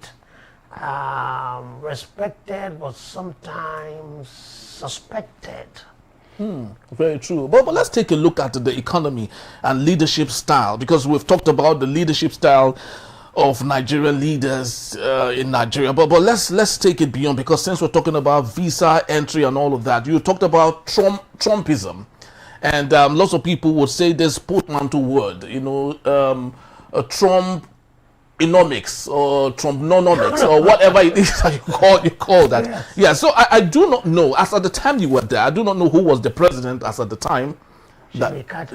Respected, but sometimes suspected. Very true. But let's take a look at the economy and leadership style, because we've talked about the leadership style of Nigerian leaders in Nigeria. But let's take it beyond, because since we're talking about visa entry and all of that, you talked about Trumpism. And lots of people would say this portmanteau word, Trump-enomics or Trump-nonomics or whatever it is that you call that. Yes. Yeah, so I do not know, as at the time you were there, I do not know who was the president as at the time.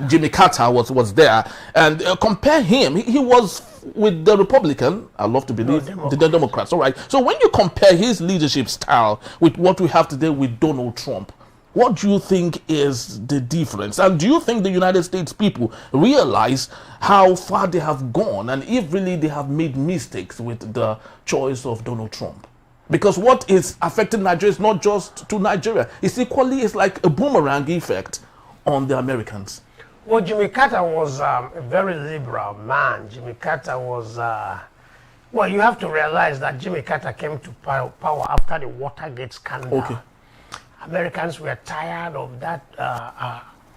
Jimmy Carter was there. And compare him, he was with the Republican, I love to believe, the Democrats, all right. So when you compare his leadership style with what we have today with Donald Trump, what do you think is the difference? And do you think the United States people realize how far they have gone, and if really they have made mistakes with the choice of Donald Trump? Because what is affecting Nigeria is not just to Nigeria. It's like a boomerang effect on the Americans. Well, Jimmy Carter was a very liberal man. Jimmy Carter was, well, you have to realize that Jimmy Carter came to power after the Watergate scandal. Okay. Americans were tired of that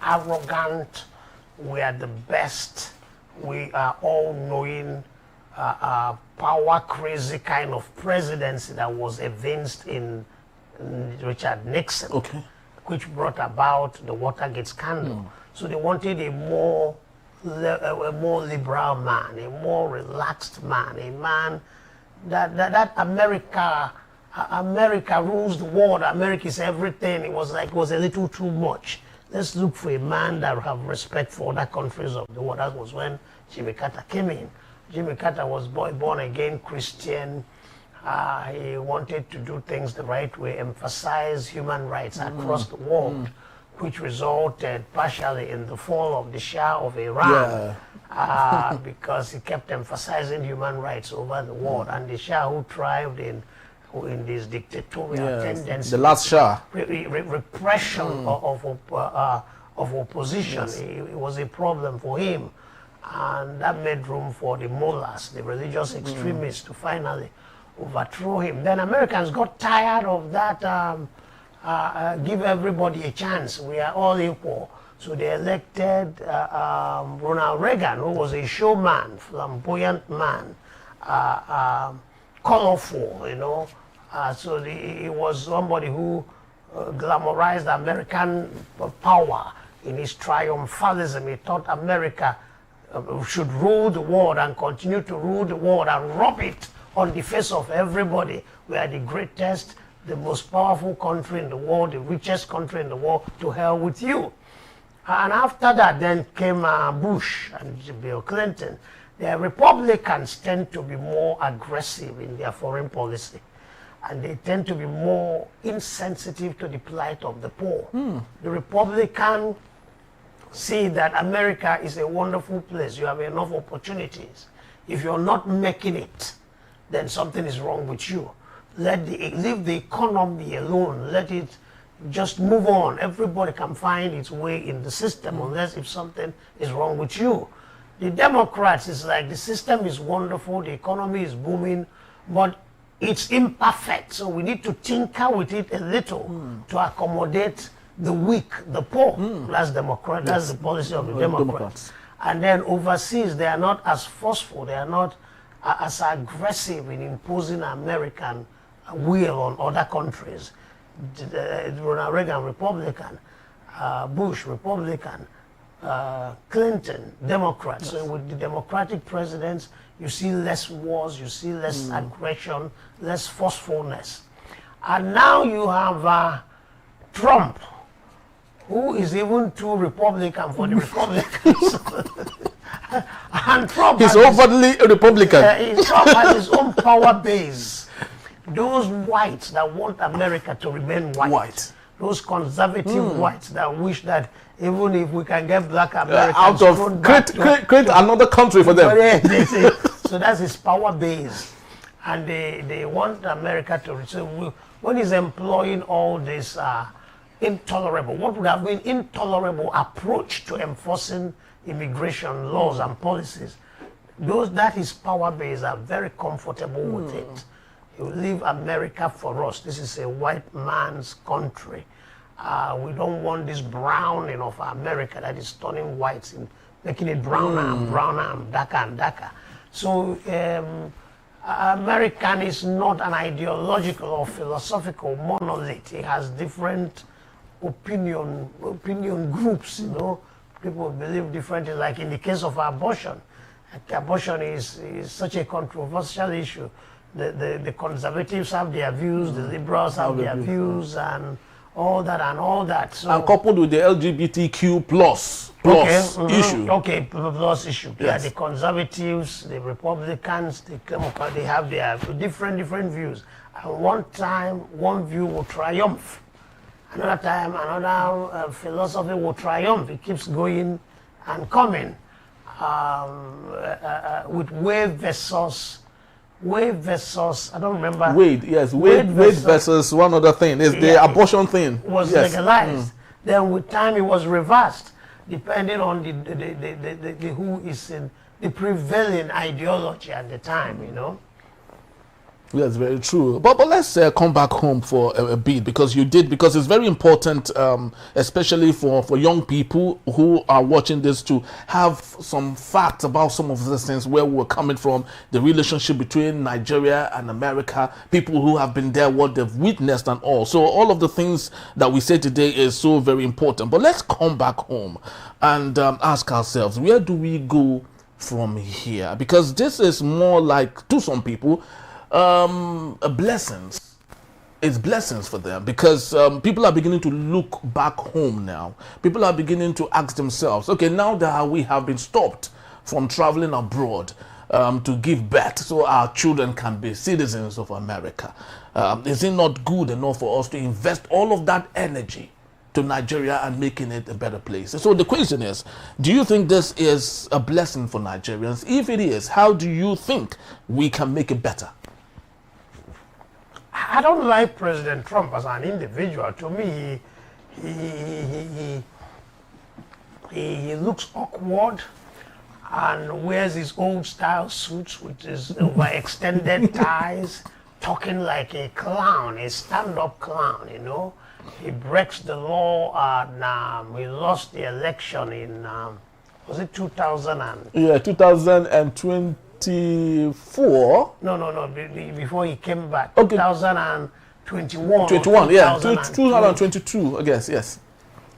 arrogant, we are the best, we are all-knowing, power-crazy kind of presidency that was evinced in Richard Nixon, which brought about the Watergate scandal. So they wanted a more liberal man, a more relaxed man, a man that America rules the world, America is everything. It was a little too much. Let's look for a man that will have respect for other countries of the world. That was when Jimmy Carter came in. Jimmy Carter was born again Christian. He wanted to do things the right way, emphasize human rights across the world, which resulted partially in the fall of the Shah of Iran, because he kept emphasizing human rights over the world. And the Shah, who thrived in this dictatorial tendency, the last Shah, repression of opposition, it was a problem for him, and that made room for the mullahs, the religious extremists, to finally overthrow him. Then Americans got tired of that. Give everybody a chance. We are all equal. So they elected Ronald Reagan, who was a showman, flamboyant man, colorful, so he was somebody who glamorized American power in his triumphalism. He thought America should rule the world and continue to rule the world and rub it on the face of everybody. We are the greatest, the most powerful country in the world, the richest country in the world. To hell with you. And after that, then came Bush and Bill Clinton. The Republicans tend to be more aggressive in their foreign policy, and they tend to be more insensitive to the plight of the poor. The Republicans see that America is a wonderful place. You have enough opportunities. If you're not making it, then something is wrong with you. Leave the economy alone. Let it just move on. Everybody can find its way in the system, unless if something is wrong with you. The Democrats is like, the system is wonderful, the economy is booming, but it's imperfect. So we need to tinker with it a little to accommodate the weak, the poor. That's Democrat. That's the policy of the Democrats. And then overseas, they are not as forceful. They are not as aggressive in imposing American will on other countries. Ronald Reagan, Republican. Bush, Republican. Clinton, Democrat. So with the Democratic presidents, you see less wars, you see less aggression, less forcefulness. And now you have Trump, who is even too Republican for the Republicans. And Trump He's overtly Republican. Trump has his own power base. Those whites that want America to remain white. Those conservative whites that wish that even if we can get black Americans out of create another country for them. So that's his power base. And they want America to return. When he's employing all this intolerable, what would have been intolerable approach to enforcing immigration laws and policies, those that his power base are very comfortable with it. You leave America for us. This is a white man's country. We don't want this browning of America that is turning whites and making it browner and browner and darker and darker. So American is not an ideological or philosophical monolith. It has different opinion groups, you know. People believe differently, like in the case of abortion. Abortion is such a controversial issue. The conservatives have their views, the liberals have their views, and all that. So, and coupled with the LGBTQ plus issue. Okay, plus issue. Yes. Yeah, the conservatives, the Republicans, the Democrats, they have their different views. And one time, one view will triumph. Another time, another philosophy will triumph. It keeps going and coming. With Wade versus, I don't remember. Wade versus one other thing. It's the abortion thing. Was legalized. Then with time it was reversed, depending on the who is in the prevailing ideology at the time, you know. That's very true. But let's come back home for a bit, because it's very important, especially for young people who are watching this, to have some facts about some of these things, where we're coming from, the relationship between Nigeria and America, people who have been there, what they've witnessed and all. So all of the things that we say today is so very important. But let's come back home and ask ourselves, where do we go from here? Because this is more like, to some people, blessings. It's blessings for them, because people are beginning to look back home now. People are beginning to ask themselves, okay, now that we have been stopped from traveling abroad to give birth so our children can be citizens of America, is it not good enough for us to invest all of that energy to Nigeria and making it a better place? So the question is, do you think this is a blessing for Nigerians? If it is, how do you think we can make it better? I don't like President Trump as an individual. To me, he looks awkward and wears his old style suits with his overextended ties, talking like a clown, a stand-up clown, you know. He breaks the law, and he lost the election in, was it 2000? Yeah, 2024. No, before he came back. Okay. 2021. 21, yeah. 2022, I guess, yes.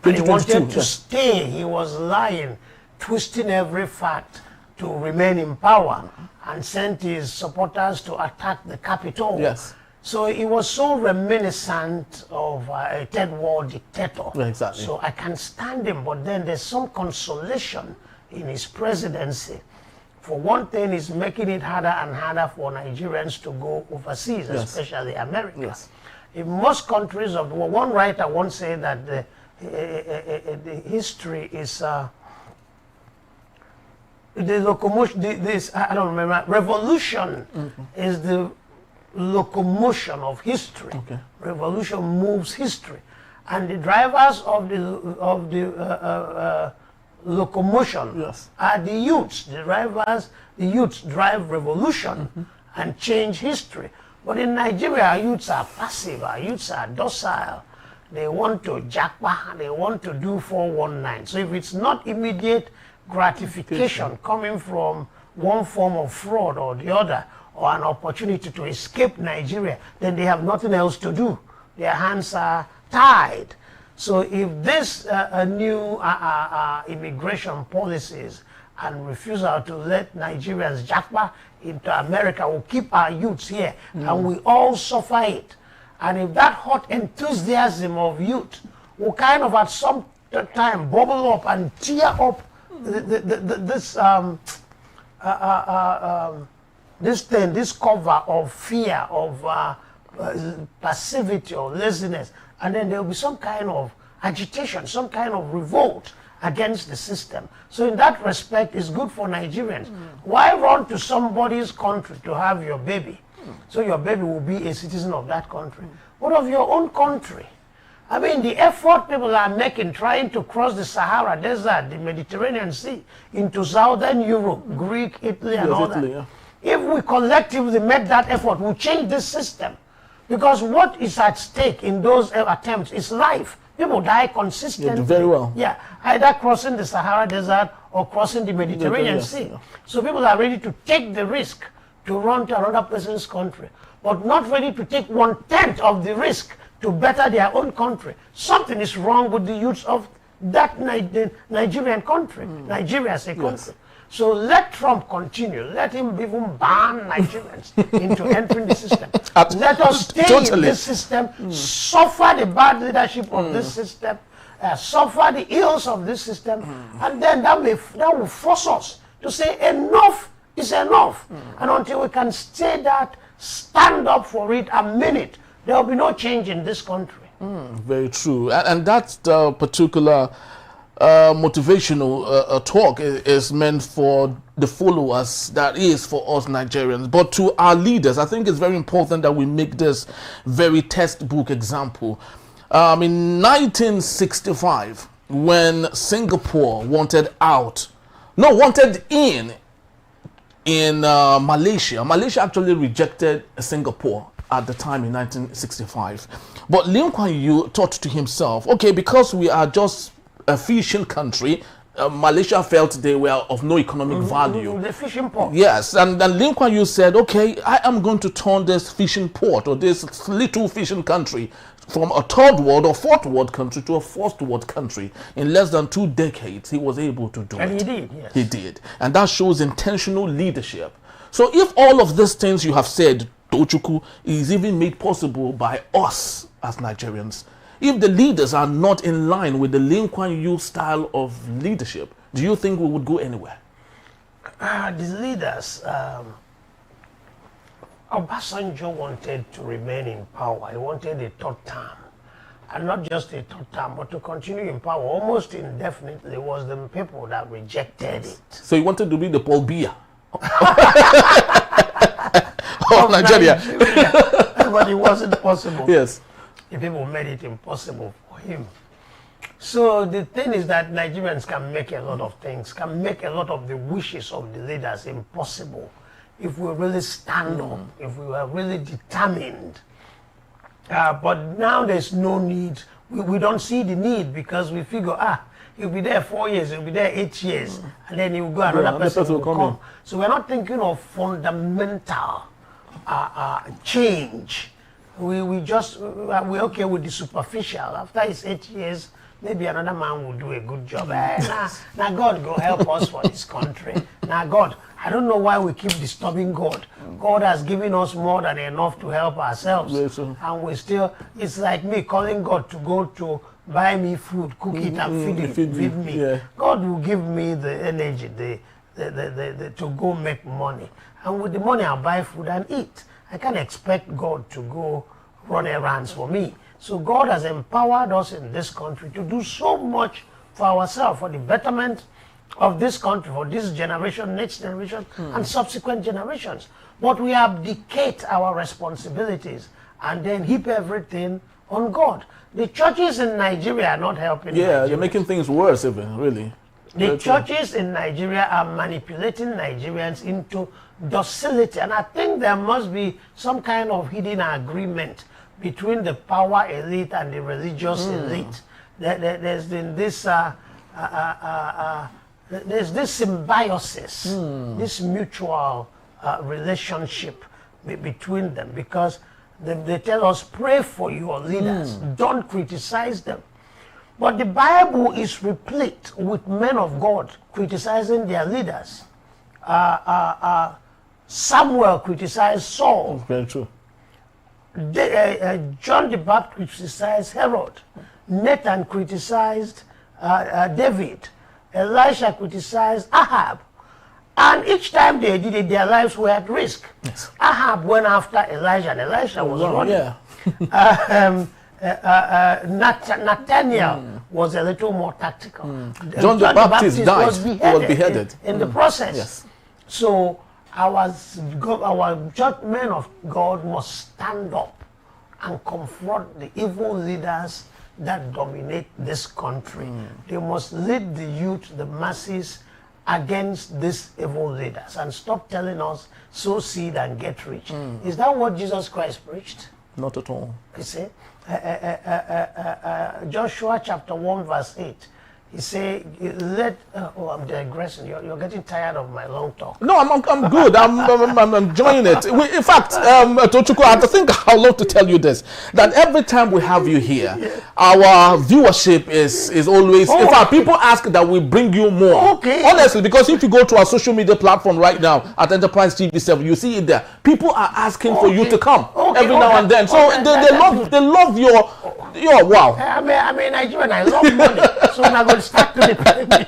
And he wanted to stay. He was lying, twisting every fact to remain in power, and sent his supporters to attack the Capitol. Yes. So he was so reminiscent of a third world dictator. Yeah, exactly. So I can stand him, but then there's some consolation in his presidency. For one thing, he's making it harder and harder for Nigerians to go overseas, yes, especially America. Yes. In most countries of the world, one writer once said that the history is the locomotion. I don't remember. Revolution is the locomotion of history. Okay. Revolution moves history, and the drivers of the locomotion, yes, are the youths. The youths drive revolution and change history. But in Nigeria, our youths are passive. Our youths are docile. They want to jackpot. They want to do 419. So if it's not immediate gratification coming from one form of fraud or the other, or an opportunity to escape Nigeria, then they have nothing else to do. Their hands are tied. So if this new immigration policies and refusal to let Nigerians jackpot into America will keep our youths here, and we all suffer it. And if that hot enthusiasm of youth will kind of at some time bubble up and tear up this cover of fear, of passivity or laziness, and then there will be some kind of agitation, some kind of revolt against the system. So in that respect, it's good for Nigerians. Why run to somebody's country to have your baby? So your baby will be a citizen of that country. What of your own country? I mean, the effort people are making trying to cross the Sahara Desert, the Mediterranean Sea, into Southern Europe, Greek, Italy, and all that. Yeah. If we collectively make that effort, we'll change this system. Because what is at stake in those attempts is life. People die consistently. Yeah, very well. Yeah, either crossing the Sahara Desert or crossing the Mediterranean Sea. Yeah. So people are ready to take the risk to run to another person's country, but not ready to take 1/10 of the risk to better their own country. Something is wrong with the youth of that Nigerian country, Nigeria as a country. So let Trump continue. Let him even ban Nigerians into entering the system. Let us stay in this system, suffer the bad leadership of this system, suffer the ills of this system, and then that will force us to say enough is enough. And until we can say that, stand up for it and mean it, there will be no change in this country. Very true. And that particular motivational talk is meant for the followers, that is for us Nigerians. But to our leaders, I think it's very important that we make this very textbook example. In 1965, when Singapore wanted in Malaysia. Malaysia actually rejected Singapore at the time in 1965. But Lee Kuan Yew thought to himself, okay, because we are just a fishing country, Malaysia felt they were of no economic value. The fishing port. Yes, and then Lee Kuan Yew said, okay, I am going to turn this fishing port, or this little fishing country, from a third world or fourth world country to a first world country. In less than 2 decades, he was able to do it. And he did, yes. He did. And that shows intentional leadership. So if all of these things you have said, Tochukwu, is even made possible by us as Nigerians, if the leaders are not in line with the Lee Kuan Yew style of leadership, do you think we would go anywhere? The leaders, Obasanjo wanted to remain in power. He wanted a third term. And not just a third term, but to continue in power almost indefinitely. It was the people that rejected it. So he wanted to be the Paul Biya of Nigeria. But it wasn't possible. Yes. The people made it impossible for him. So the thing is that Nigerians can make a lot of things, can make a lot of the wishes of the leaders impossible if we really stand up, if we are really determined. But now there's no need. We don't see the need because we figure, he'll be there 4 years, he'll be there 8 years, and then he'll go, another person will come. So we're not thinking of fundamental change. We're okay with the superficial. After it's 8 years, maybe another man will do a good job. Now God go help us for this country. Now God, I don't know why we keep disturbing God. God has given us more than enough to help ourselves. Yes, and we still, it's like me calling God to go to buy me food, cook it and feed me. Yeah. God will give me the energy to go make money. And with the money I'll buy food and eat. I can't expect God to go run errands for me. So God has empowered us in this country to do so much for ourselves, for the betterment of this country, for this generation, next generation, and subsequent generations. But we abdicate our responsibilities and then heap everything on God. The churches in Nigeria are not helping. Yeah, they're making things worse even, really. The churches in Nigeria are manipulating Nigerians into docility. And I think there must be some kind of hidden agreement between the power elite and the religious elite. There's been this there's this symbiosis, this mutual relationship between them, because they tell us, pray for your leaders, don't criticize them. But the Bible is replete with men of God criticizing their leaders. Samuel criticized Saul. Very true. John the Baptist criticized Herod. Nathan criticized David. Elisha criticized Ahab. And each time they did it, their lives were at risk. Yes. Ahab went after Elijah, and Elisha was running. Nathaniel was a little more tactical. John the Baptist died. Was beheaded. In the process. Yes. So our men of God must stand up and confront the evil leaders that dominate this country. They must lead the youth, the masses, against these evil leaders and stop telling us, sow seed and get rich. Is that what Jesus Christ preached? Not at all. You see, Joshua chapter 1 verse 8. He said, I'm digressing. You're getting tired of my long talk. No, I'm good. I'm enjoying it. In fact, Tochukwu, I think I'd love to tell you this, that every time we have you here, our viewership is always, in fact, people ask that we bring you more. Okay. Honestly, because if you go to our social media platform right now at Enterprise TV 7, you see it there. People are asking for you to come every now and then. So they love your wow. I'm a Nigerian. I love money. So I'm going to start to repay me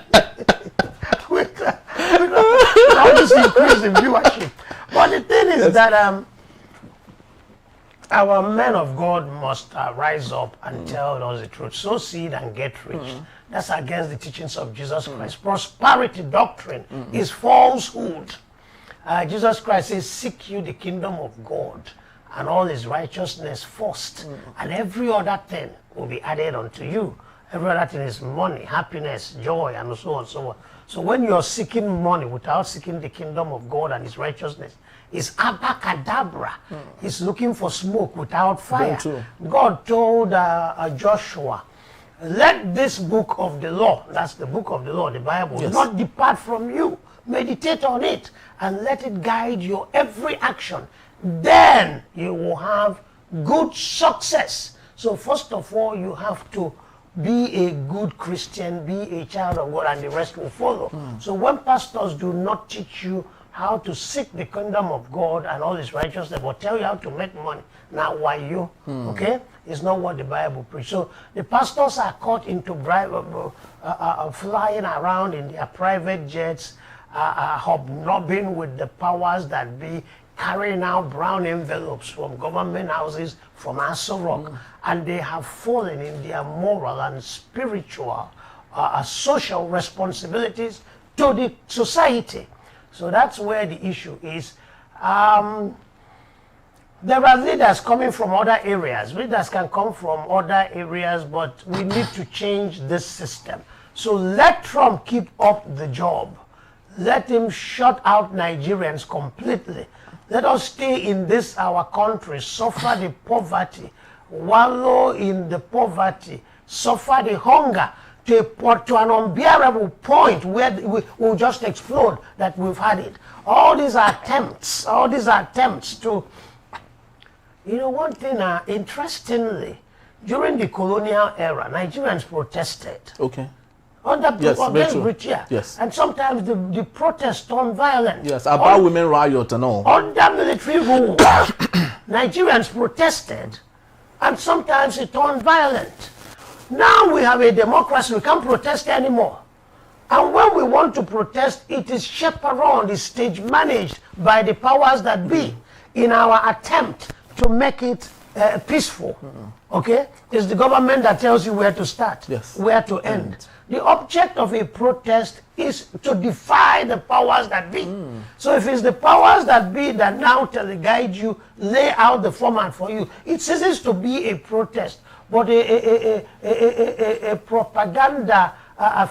with all this increase in viewership. But the thing is that our men of God must rise up and tell us the truth. Sow seed and get rich. That's against the teachings of Jesus Christ. Prosperity doctrine is falsehood. Jesus Christ says, seek you the kingdom of God and all his righteousness first, and every other thing will be added unto you. Every other thing is money, happiness, joy, and so on and so on. So when you're seeking money without seeking the kingdom of God and his righteousness, it's abacadabra. It's looking for smoke without fire. God told Joshua, let this book of the law, that's the book of the law, the Bible, not depart from you. Meditate on it and let it guide your every action. Then you will have good success. So first of all, you have to be a good Christian, be a child of God, and the rest will follow. So when pastors do not teach you how to seek the kingdom of God and all his righteousness, but tell you how to make money, now why you? Okay? It's not what the Bible preaches. So the pastors are caught into flying around in their private jets, hobnobbing with the powers that be, carrying out brown envelopes from government houses, from Aso Rock, and they have fallen in their moral and spiritual, social responsibilities to the society. So that's where the issue is. There are leaders coming from other areas. Leaders can come from other areas, but we need to change this system. So let Trump keep up the job. Let him shut out Nigerians completely. Let us stay in this, our country, suffer the poverty, wallow in the poverty, suffer the hunger to an unbearable point where we will just explode that we've had it. All these attempts to, you know, one thing, interestingly, during the colonial era, Nigerians protested. Okay. Against British, yes. And sometimes the protests turned violent. Yes, about women riot and all. Under military rule, Nigerians protested, and sometimes it turned violent. Now we have a democracy, we can't protest anymore. And when we want to protest, it is chaperoned, it's stage managed by the powers that be in our attempt to make it peaceful. Okay? It's the government that tells you where to start, where to end. The object of a protest is to defy the powers that be. So if it's the powers that be that now guide you, lay out the format for you, it ceases to be a protest, but a propaganda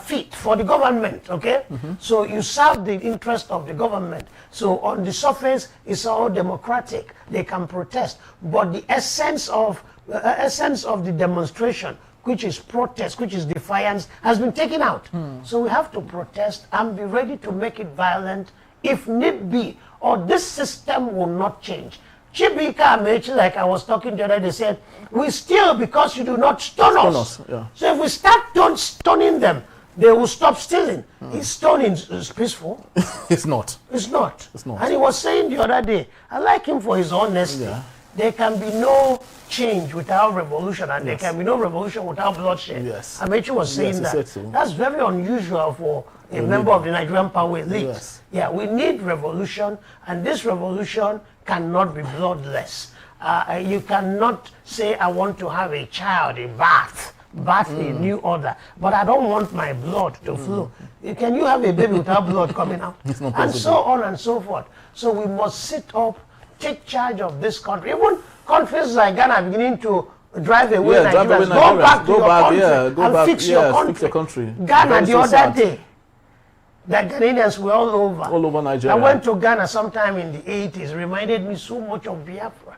feat for the government, okay? So you serve the interest of the government. So on the surface, it's all democratic. They can protest. But the essence of the demonstration, which is protest, which is defiance, has been taken out. So we have to protest and be ready to make it violent if need be, or this system will not change. Chibika Amechi, like I was talking the other day, said, we steal because you do not stone us. So if we start stoning them, they will stop stealing. His stoning is peaceful. It's not. It's not. And he was saying the other day, I like him for his honesty. there can be no change without revolution, and there can be no revolution without bloodshed. Yes. Amechi was saying that. So. That's very unusual for a member of the Nigerian power elite. Yes. Yeah, we need revolution, and this revolution cannot be bloodless. You cannot say, I want to have a child, a bath a new order, but I don't want my blood to flow. Can you have a baby without blood coming out? And so on and so forth. So we must sit up, take charge of this country. Even countries like Ghana are beginning to drive away Nigerians. Go back to your country and fix your country. Ghana the other day, the Ghanaians were all over Nigeria. I went to Ghana sometime in the 80s. Reminded me so much of Biafra.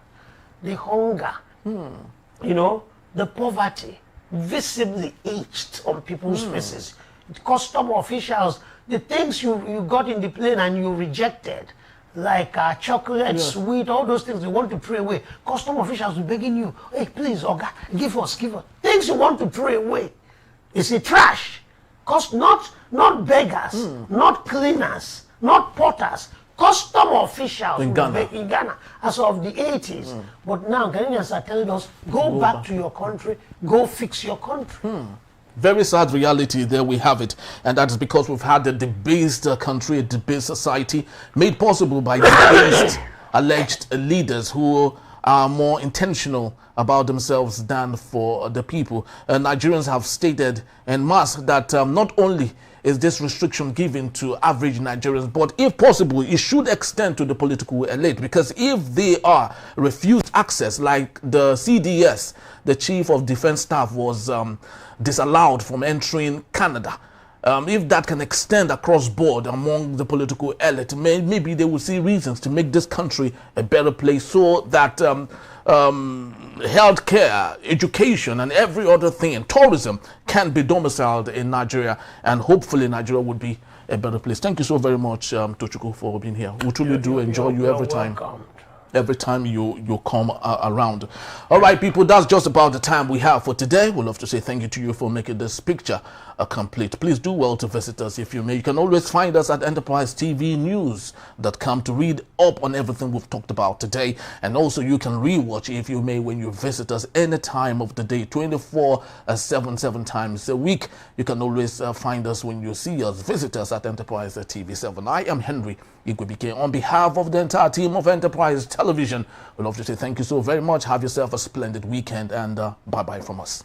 The hunger, you know, the poverty, visibly etched on people's faces. Custom officials, the things you got in the plane and you rejected, like chocolate, sweet, all those things you want to throw away. Custom officials begging you, hey, please, Oga, give us. Things you want to throw away. It's a trash. Not beggars, not cleaners, not porters, custom officials in Ghana as of the 80s. But now Ghanaians are telling us, go back to your country, go fix your country. Very sad reality. There we have it. And that is because we've had a debased country, a debased society, made possible by debased alleged leaders who are more intentional about themselves than for the people. Nigerians have stated en masse that not only is this restriction given to average Nigerians, but if possible, it should extend to the political elite, because if they are refused access, like the CDS, the Chief of Defense Staff, was disallowed from entering Canada, if that can extend across board among the political elite, maybe they will see reasons to make this country a better place, so that healthcare, education, and every other thing, and tourism can be domiciled in Nigeria, and hopefully Nigeria would be a better place. Thank you so very much, Tochukwu, for being here. We truly do enjoy you every time. Every time you come around. All right, people, that's just about the time we have for today. We'd love to say thank you to you for making this picture complete. Please do well to visit us if you may. You can always find us at enterprisetvnews.com to read up on everything we've talked about today. And also you can rewatch if you may when you visit us any time of the day, 24/7 times a week. You can always find us when you see us. Visit us at Enterprise TV7. I am Henry Igwebike. On behalf of the entire team of Enterprise Television, we'd love to say thank you so very much. Have yourself a splendid weekend, and bye-bye from us.